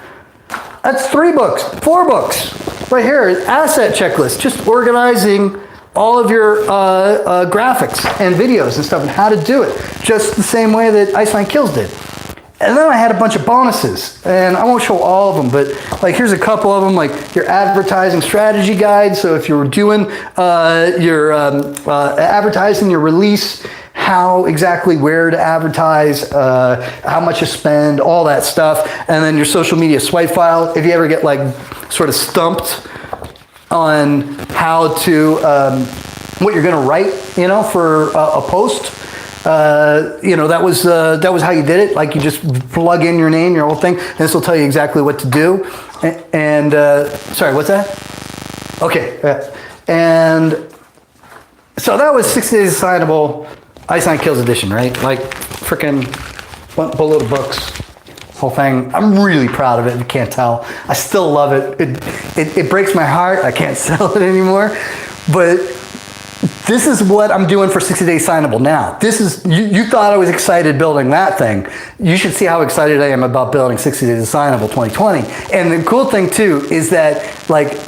That's 3 books, 4 books. Right here, asset checklist, just organizing all of your graphics and videos and stuff, and how to do it, just the same way that Ice Nine Kills did. And then I had a bunch of bonuses, and I won't show all of them, but like here's a couple of them, like your advertising strategy guide. So if you were doing your advertising your release, how exactly where to advertise, how much you spend, all that stuff. And then your social media swipe file. If you ever get like sort of stumped on how to, what you're going to write, you know, for a post. You know, that was how you did it. Like you just plug in your name, your whole thing, and this will tell you exactly what to do. And sorry, what's that? Okay, and so that was 60 Days Assignable, iSign Kills Edition, right? Like freaking boatload of books, whole thing. I'm really proud of it. You can't tell. I still love it. It breaks my heart. I can't sell it anymore, but this is what I'm doing for 60 Days Signable now. This is, you thought I was excited building that thing. You should see how excited I am about building 60 Days Signable 2020. And the cool thing too is that like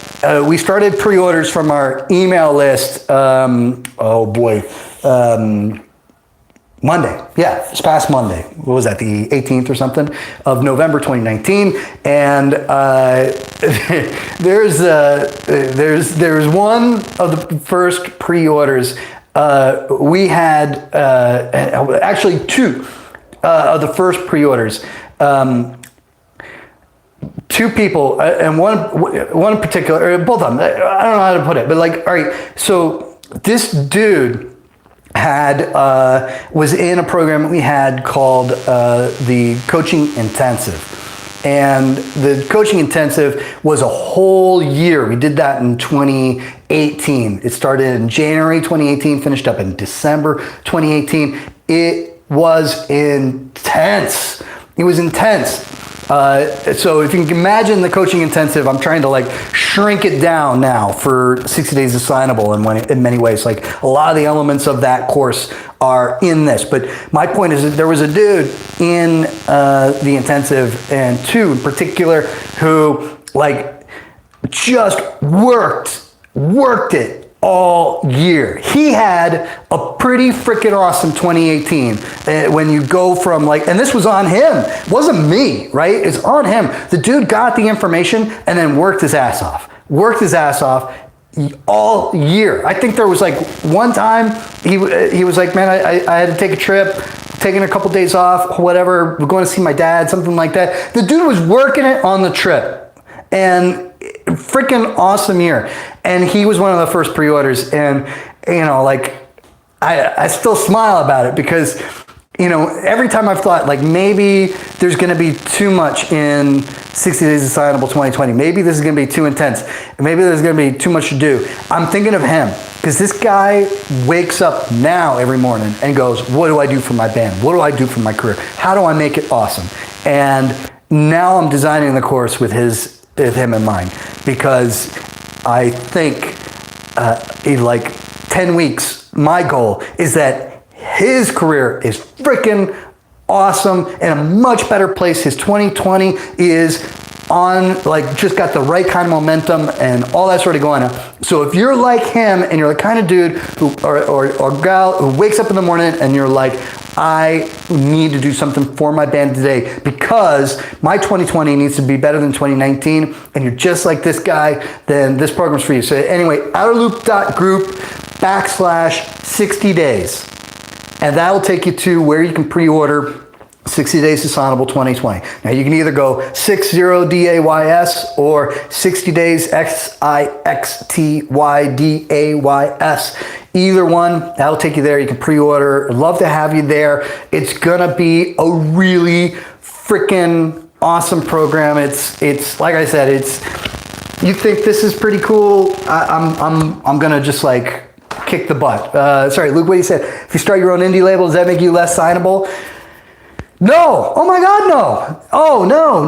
we started pre-orders from our email list, oh boy, Monday. Yeah, this past Monday. What was that, the 18th or something of November 2019? And there's one of the first pre-orders. We had actually two of the first pre-orders. Two people, and one in particular, or both of them. I don't know how to put it, but like, all right. So this dude had was in a program that we had called the Coaching Intensive, and the Coaching Intensive was a whole year. We did that in 2018. It started in January 2018, finished up in December 2018. It was intense. It was intense. So if you can imagine the Coaching Intensive, I'm trying to like shrink it down now for 60 Days Assignable in many ways. Like a lot of the elements of that course are in this. But my point is that there was a dude in the intensive, and two in particular, who like just worked it all year. He had a pretty freaking awesome 2018 when you go from like, and this was on him, it wasn't me, right? It's on him. The dude got the information and then worked his ass off all year. I think there was like one time he was like, man, I had to take a trip, taking a couple days off, whatever, we're going to see my dad, something like that. The dude was working it on the trip, and freaking awesome year. And he was one of the first pre-orders, and you know, like I still smile about it because, you know, every time I've thought like maybe there's going to be too much in 60 Days Assignable 2020, maybe this is going to be too intense, maybe there's going to be too much to do, I'm thinking of him, because this guy wakes up now every morning and goes, what do I do for my band? What do I do for my career? How do I make it awesome? And now I'm designing the course with him in mind, because I think in like 10 weeks, my goal is that his career is freaking awesome and a much better place. His 2020 is on, like, just got the right kind of momentum and all that sort of going on. So if you're like him and you're the kind of dude who, or gal who wakes up in the morning and you're like, I need to do something for my band today because my 2020 needs to be better than 2019, and you're just like this guy, then this program's for you. So anyway, outerloop.group/60 days. And that'll take you to where you can pre-order 60 Days Assignable 2020. Now you can either go 60DAYS or 60 Days XIXTYDAYS. Either one, that'll take you there. You can pre-order. I'd love to have you there. It's gonna be a really freaking awesome program. It's like I said, you think this is pretty cool. I'm gonna just like kick the butt. Sorry, Luke, what you said? If you start your own indie label, does that make you less signable? No. Oh my God, no. Oh, no.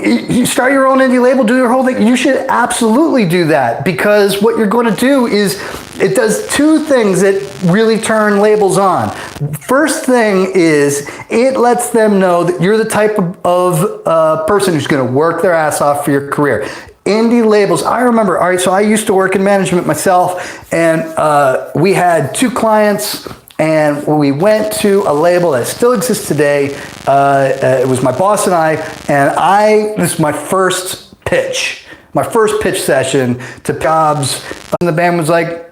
You start your own indie label, do your whole thing. You should absolutely do that, because what you're going to do is it does two things that really turn labels on. First thing is it lets them know that you're the type of person who's going to work their ass off for your career. Indie labels, I remember, all right, so I used to work in management myself, and we had two clients, and we went to a label that still exists today. It was my boss and this is my first pitch session to jobs, and the band was like,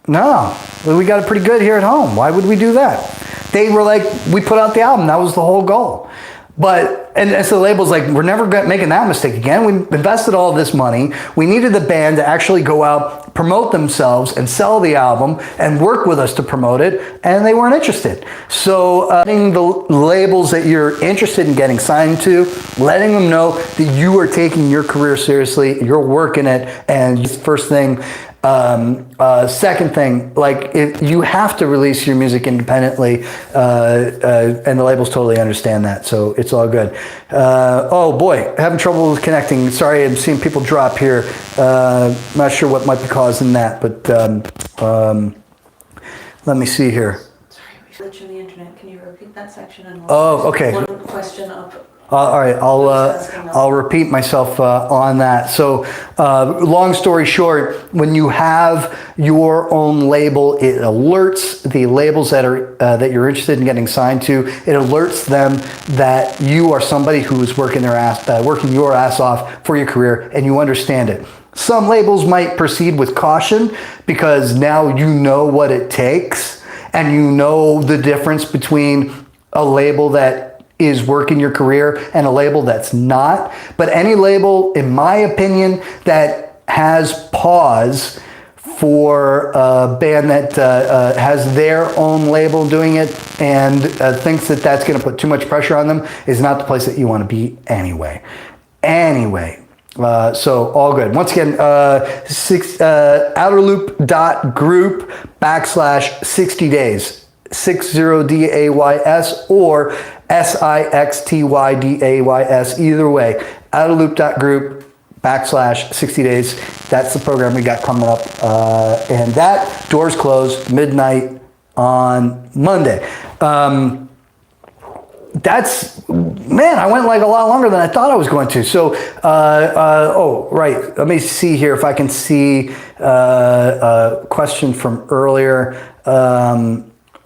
no, we got it pretty good here at home. Why would we do that? They were like, we put out the album, that was the whole goal. And so the label's like, we're never making that mistake again. We invested all this money. We needed the band to actually go out, promote themselves, and sell the album, and work with us to promote it, and they weren't interested. So letting the labels that you're interested in getting signed to, letting them know that you are taking your career seriously, you're working it, and first thing. Second thing, like if you have to release your music independently, and the labels totally understand that, so it's all good. Oh boy, having trouble with connecting. Sorry, I'm seeing people drop here. Not sure what might be causing that, but let me see here. Sorry, we glitched on the internet. Can you repeat that section? And okay. One question up. All right, I'll repeat myself on that. So, long story short, when you have your own label, it alerts the labels that are that you're interested in getting signed to. It alerts them that you are somebody who is working your ass off for your career, and you understand it. Some labels might proceed with caution because now you know what it takes, and you know the difference between a label that is working your career and a label that's not. But any label, in my opinion, that has pause for a band that has their own label doing it and thinks that that's going to put too much pressure on them is not the place that you want to be anyway. So all good. Once again, outerloop.group/60 days, 60days, or SIXTYDAYS, either way. Outerloop.group/60 days. That's the program we got coming up. And that doors closed midnight on Monday. I went like a lot longer than I thought I was going to. So, right. Let me see here if I can see a question from earlier.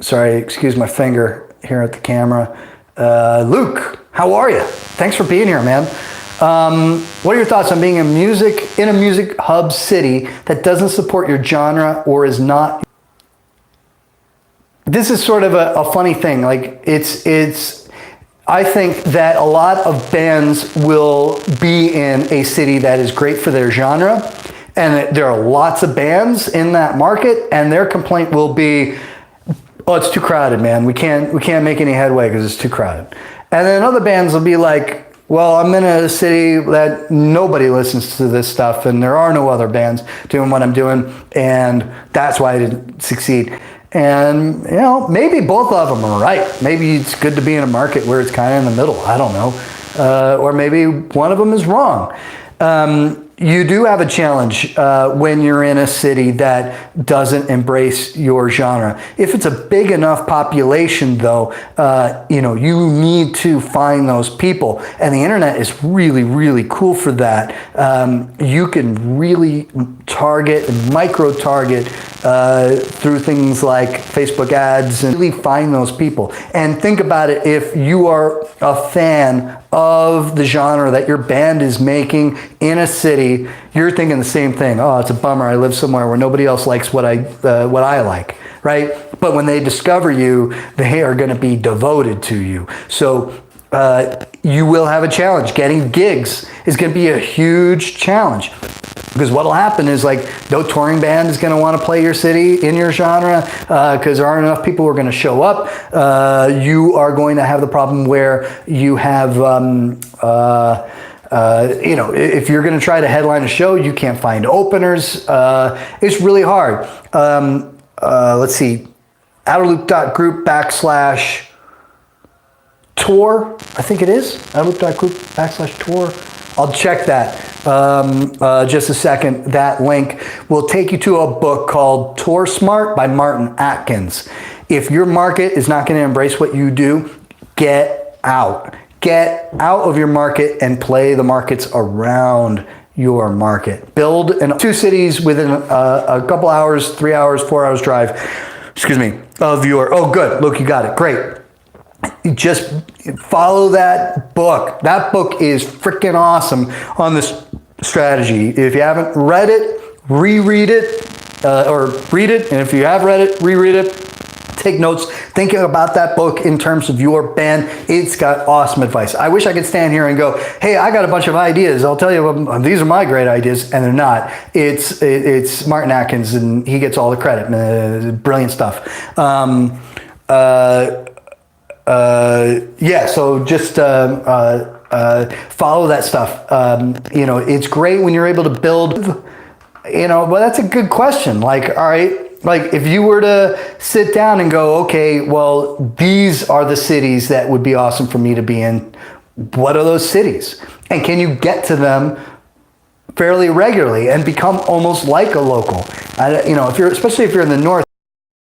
Sorry, excuse my finger here at the camera. Luke, how are you? Thanks for being here, man. What are your thoughts on being in a music hub city that doesn't support your genre or is not? This is sort of a funny thing. Like I think that a lot of bands will be in a city that is great for their genre, and there are lots of bands in that market, and their complaint will be, oh, it's too crowded, man. We can't make any headway because it's too crowded. And then other bands will be like, well, I'm in a city that nobody listens to this stuff, and there are no other bands doing what I'm doing, and that's why I didn't succeed. And, maybe both of them are right. Maybe it's good to be in a market where it's kind of in the middle. I don't know. Or maybe one of them is wrong. You do have a challenge when you're in a city that doesn't embrace your genre. If it's a big enough population, though, you need to find those people. And the internet is really, really cool for that. You can really target and micro-target through things like Facebook ads and really find those people. And think about it, if you are a fan of the genre that your band is making in a city, you're thinking the same thing. Oh, it's a bummer. I live somewhere where nobody else likes what I like, right? But when they discover you, they are going to be devoted to you. So you will have a challenge. Getting gigs is going to be a huge challenge. Because what'll happen is like no touring band is going to want to play your city in your genre because there aren't enough people who are going to show up. You are going to have the problem where you have, if you're going to try to headline a show, you can't find openers. It's really hard. Let's see, outerloop.group/tour. I think it is outerloop.group/tour. I'll check that. Just a second. That link will take you to a book called Tour Smart by Martin Atkins. If your market is not going to embrace what you do, get out. Get out of your market and play the markets around your market. Build in 2 cities within a couple hours, 3 hours, 4 hours drive, of your, oh good, Luke, you got it, great. Just follow that book. That book is freaking awesome on this strategy. If you haven't read it, reread it, or read it. And if you have read it, reread it. Take notes. thinking about that book in terms of your band. It's got awesome advice. I wish I could stand here and go, hey, I got a bunch of ideas. I'll tell you, these are my great ideas, and they're not. It's Martin Atkins, and he gets all the credit. Brilliant stuff. Yeah, so just follow that stuff. It's great when you're able to build, well, that's a good question. Like, all right, like if you were to sit down and go, okay, well, these are the cities that would be awesome for me to be in. What are those cities? And can you get to them fairly regularly and become almost like a local? Especially if you're in the north,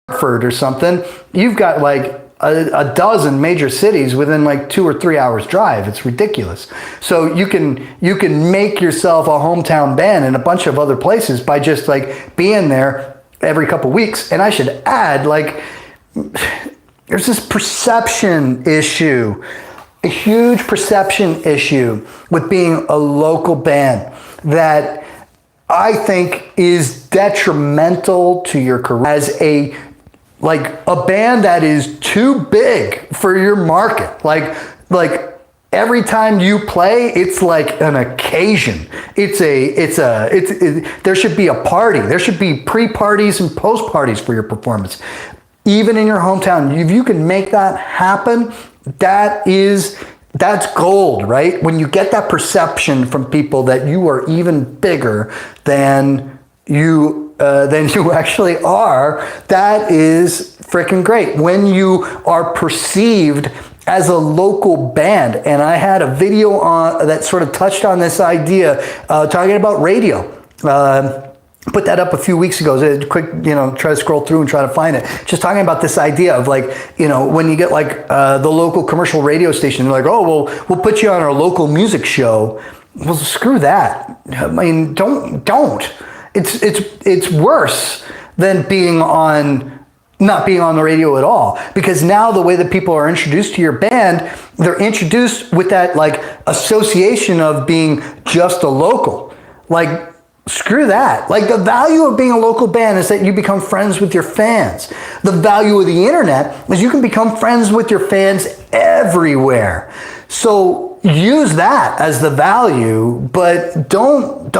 Hartford or something, you've got like a dozen major cities within like 2 or 3 hours drive. It's ridiculous. So you can make yourself a hometown band in a bunch of other places by just like being there every couple weeks. And I should add, like, there's this perception issue, a huge perception issue with being a local band that I think is detrimental to your career as a band that is too big for your market. Like every time you play, it's like an occasion. There should be a party. There should be pre-parties and post-parties for your performance. Even in your hometown, if you can make that happen, that's gold, right? When you get that perception from people that you are even bigger than you actually are, that is freaking great. When you are perceived as a local band, and I had a video on that sort of touched on this idea, talking about radio. Put that up a few weeks ago. Quick, try to scroll through and try to find it. Just talking about this idea of like, when you get like the local commercial radio station, they're like, oh, well, we'll put you on our local music show. Well, screw that. I mean, don't. It's worse than not being on the radio at all, because now the way that people are introduced to your band, they're introduced with that like association of being just a local. Like, screw that. Like, the value of being a local band is that you become friends with your fans. The value of the internet is you can become friends with your fans everywhere. So use that as the value, but don't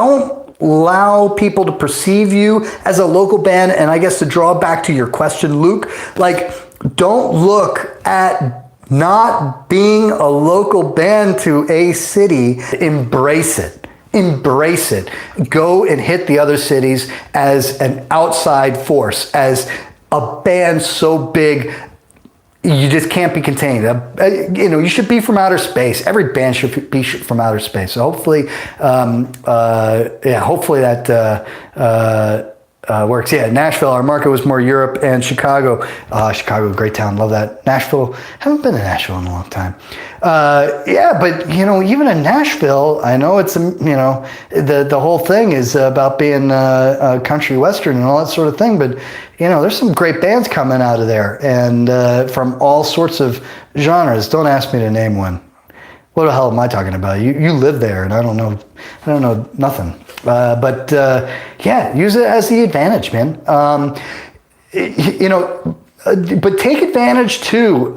allow people to perceive you as a local band. And I guess to draw back to your question, Luke, like, don't look at not being a local band to a city. Embrace it. Embrace it. Go and hit the other cities as an outside force, as a band so big you just can't be contained. You should be from outer space. Every band should be from outer space. So hopefully, hopefully that works. Yeah, Nashville, our market was more Europe, and Chicago. Chicago, great town, love that. Nashville, haven't been to Nashville in a long time. But even in Nashville, I know it's the whole thing is about being a country western and all that sort of thing. But there's some great bands coming out of there, and from all sorts of genres. Don't ask me to name one. What the hell am I talking about? You live there, and I don't know nothing. But use it as the advantage, man. But take advantage too.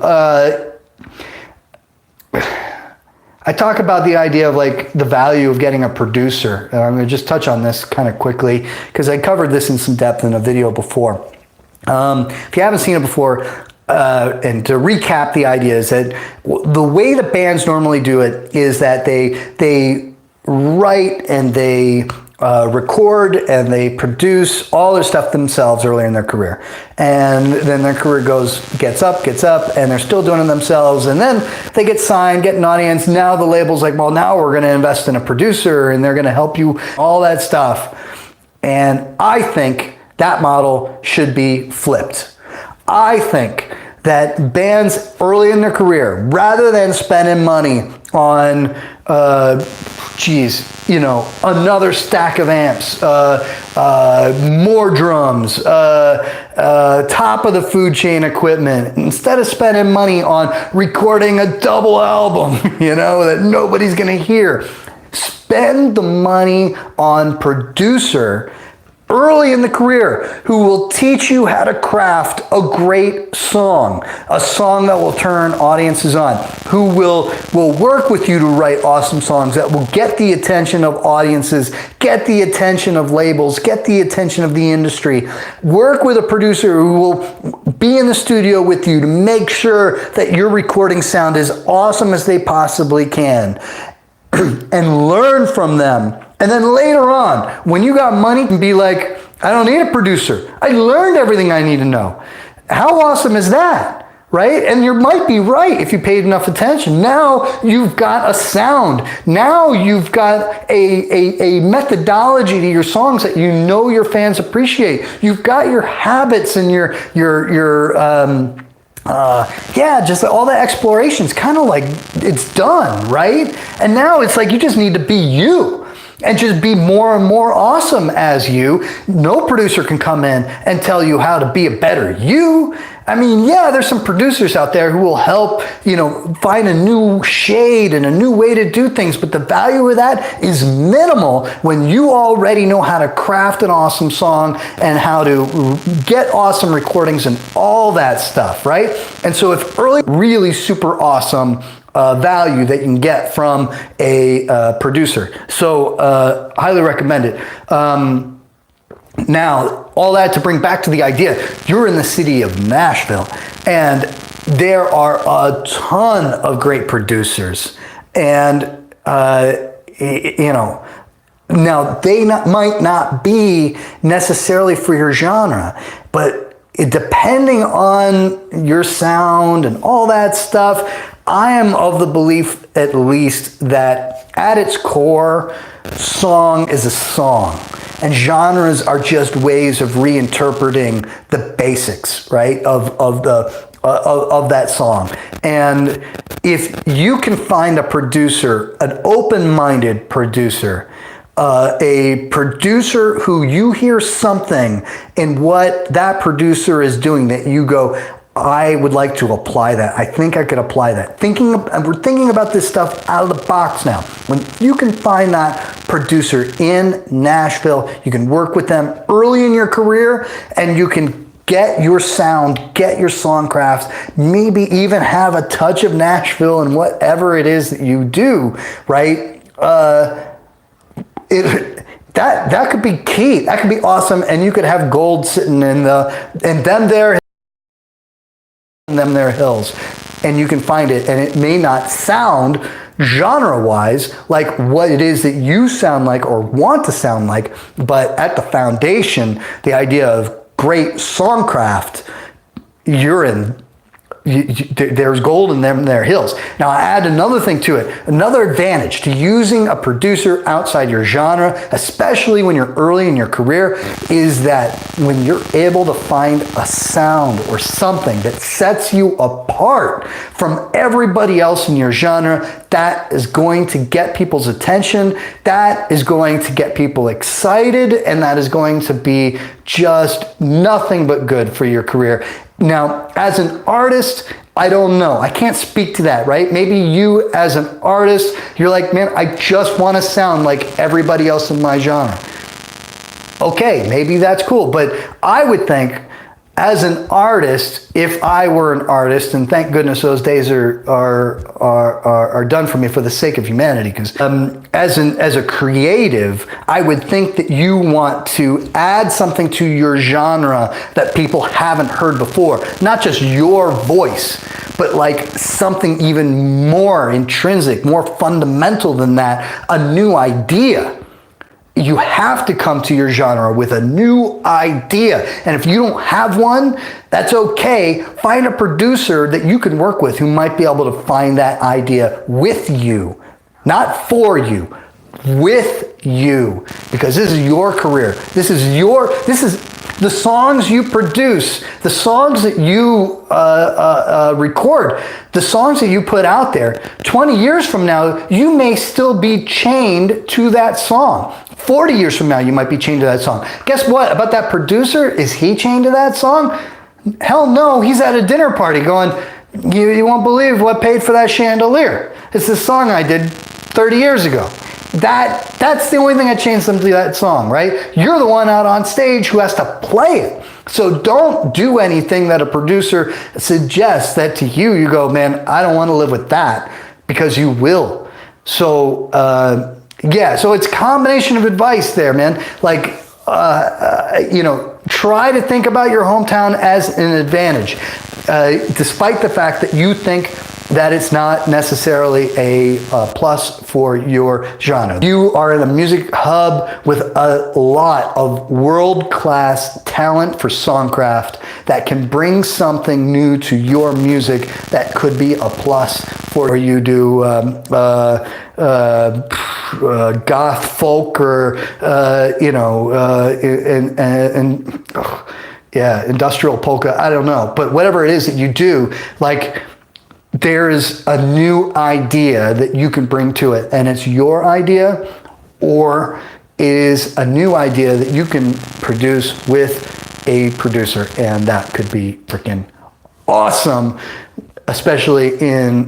I talk about the idea of like the value of getting a producer. And I'm going to just touch on this kind of quickly because I covered this in some depth in a video before. If you haven't seen it before, and to recap, the idea is that the way that bands normally do it is that they write and they record and they produce all their stuff themselves early in their career, and then their career gets up, and they're still doing it themselves, and then they get signed, get an audience. Now the label's like, well, now we're going to invest in a producer, and they're going to help you, all that stuff. And I think that model should be flipped. I think that bands early in their career, rather than spending money on another stack of amps, more drums, top of the food chain equipment, instead of spending money on recording a double album, that nobody's going to hear, spend the money on producer early in the career who will teach you how to craft a great song, a song that will turn audiences on, who will work with you to write awesome songs that will get the attention of audiences, get the attention of labels, get the attention of the industry. Work with a producer who will be in the studio with you to make sure that your recording sound is awesome as they possibly can. And learn from them. And then later on, when you got money, can be like, I don't need a producer. I learned everything I need to know. How awesome is that? Right? And you might be right if you paid enough attention. Now you've got a sound. Now you've got a methodology to your songs that you know your fans appreciate. You've got your habits and just all the exploration's kind of like it's done, right? And now it's like you just need to be you and just be more and more awesome as you. No producer can come in and tell you how to be a better you. I mean, yeah, there's some producers out there who will help, find a new shade and a new way to do things, but the value of that is minimal when you already know how to craft an awesome song and how to get awesome recordings and all that stuff, right? And so if early, really super awesome value that you can get from a producer. So highly recommend it. Now, all that to bring back to the idea, you're in the city of Nashville, and there are a ton of great producers. And, now they might not be necessarily for your genre, but depending on your sound and all that stuff, I am of the belief, at least, that at its core, song is a song. And genres are just ways of reinterpreting the basics, right, of that song. And if you can find a producer, an open-minded producer, a producer who you hear something in what that producer is doing that you go, I would like to apply that. I think I could apply that. We're thinking about this stuff out of the box now. When you can find that producer in Nashville, you can work with them early in your career, and you can get your sound, get your song crafts, maybe even have a touch of Nashville in whatever it is that you do, right? That could be key. That could be awesome, and you could have gold sitting in them their hills, and you can find it, and it may not sound genre-wise like what it is that you sound like or want to sound like, but at the foundation, the idea of great songcraft, you're in. There's gold in their hills. Now, I add another thing to it. Another advantage to using a producer outside your genre, especially when you're early in your career, is that when you're able to find a sound or something that sets you apart from everybody else in your genre, that is going to get people's attention, that is going to get people excited, and that is going to be just nothing but good for your career. Now, as an artist, I don't know. I can't speak to that, right? Maybe you as an artist, you're like, man, I just want to sound like everybody else in my genre. Okay, maybe that's cool. But I would think, as an artist, if I were an artist, and thank goodness those days are done for me for the sake of humanity, because as a creative, I would think that you want to add something to your genre that people haven't heard before. Not just your voice, but like something even more intrinsic, more fundamental than that, a new idea. You have to come to your genre with a new idea. And if you don't have one, that's okay. Find a producer that you can work with who might be able to find that idea with you. Not for you, with you. Because this is your career. This is the songs you produce, the songs that you record, the songs that you put out there. 20 years from now, you may still be chained to that song. 40 years from now, you might be chained to that song. Guess what about that producer? Is he chained to that song? Hell no, he's at a dinner party going, you won't believe what paid for that chandelier. It's the song I did 30 years ago. that's the only thing I changed them to that song, right? You're the one out on stage who has to play it. So don't do anything that a producer suggests that to you, you go, man, I don't want to live with that, because you will. So, yeah, so it's a combination of advice there, man. Like, you know, try to think about your hometown as an advantage, despite the fact that you think that it's not necessarily a plus for your genre. You are in a music hub with a lot of world-class talent for songcraft that can bring something new to your music that could be a plus for you do goth folk or you know, yeah, industrial polka, I don't know, but whatever it is that you do, like, there's a new idea that you can bring to it, and it's your idea, or it is a new idea that you can produce with a producer, and that could be freaking awesome, especially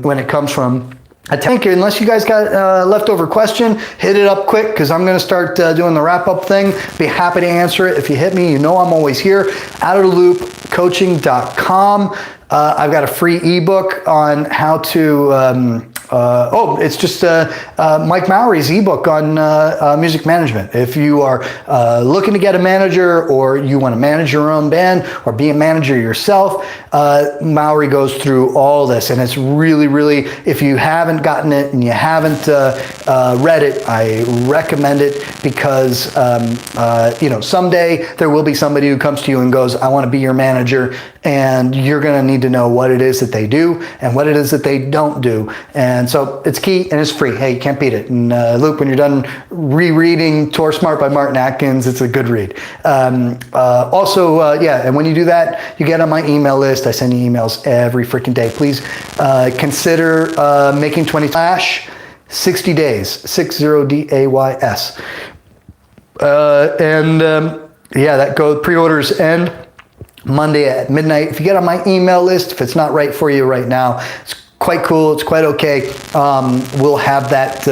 when it comes from a thank you. Unless you guys got a leftover question, hit it up quick, because I'm going to start doing the wrap-up thing. Be happy to answer it. If you hit me, you know I'm always here. Outerloopcoaching.com. I've got a free ebook on how to, it's just Mike Mowry's ebook on music management. If you are looking to get a manager, or you want to manage your own band or be a manager yourself, Mowry goes through all this, and it's really, really, if you haven't gotten it and you haven't read it, I recommend it, because you know, someday there will be somebody who comes to you and goes, I want to be your manager, and you're going to need to know what it is that they do and what it is that they don't do. And so it's key, and it's free. Hey, you can't beat it. And Luke, when you're done rereading Tour Smart by Martin Atkins, it's a good read. Also, yeah, and when you do that, you get on my email list. I send you emails every freaking day. Please consider making 20 Flash 60 days, 60days. Yeah, that pre-orders end Monday at midnight. If you get on my email list, if it's not right for you right now, it's quite cool. It's quite okay. We'll have that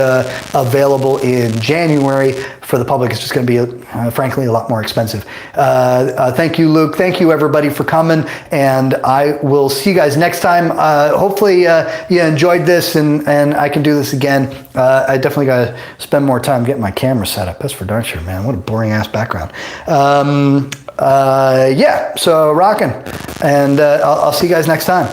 available in January for the public. It's just going to be, frankly, a lot more expensive. Thank you, Luke. Thank you, everybody, for coming. And I will see you guys next time. Hopefully, you enjoyed this, and I can do this again. I definitely got to spend more time getting my camera set up. That's for darn sure, man. What a boring ass background. Yeah, so rocking. And I'll see you guys next time.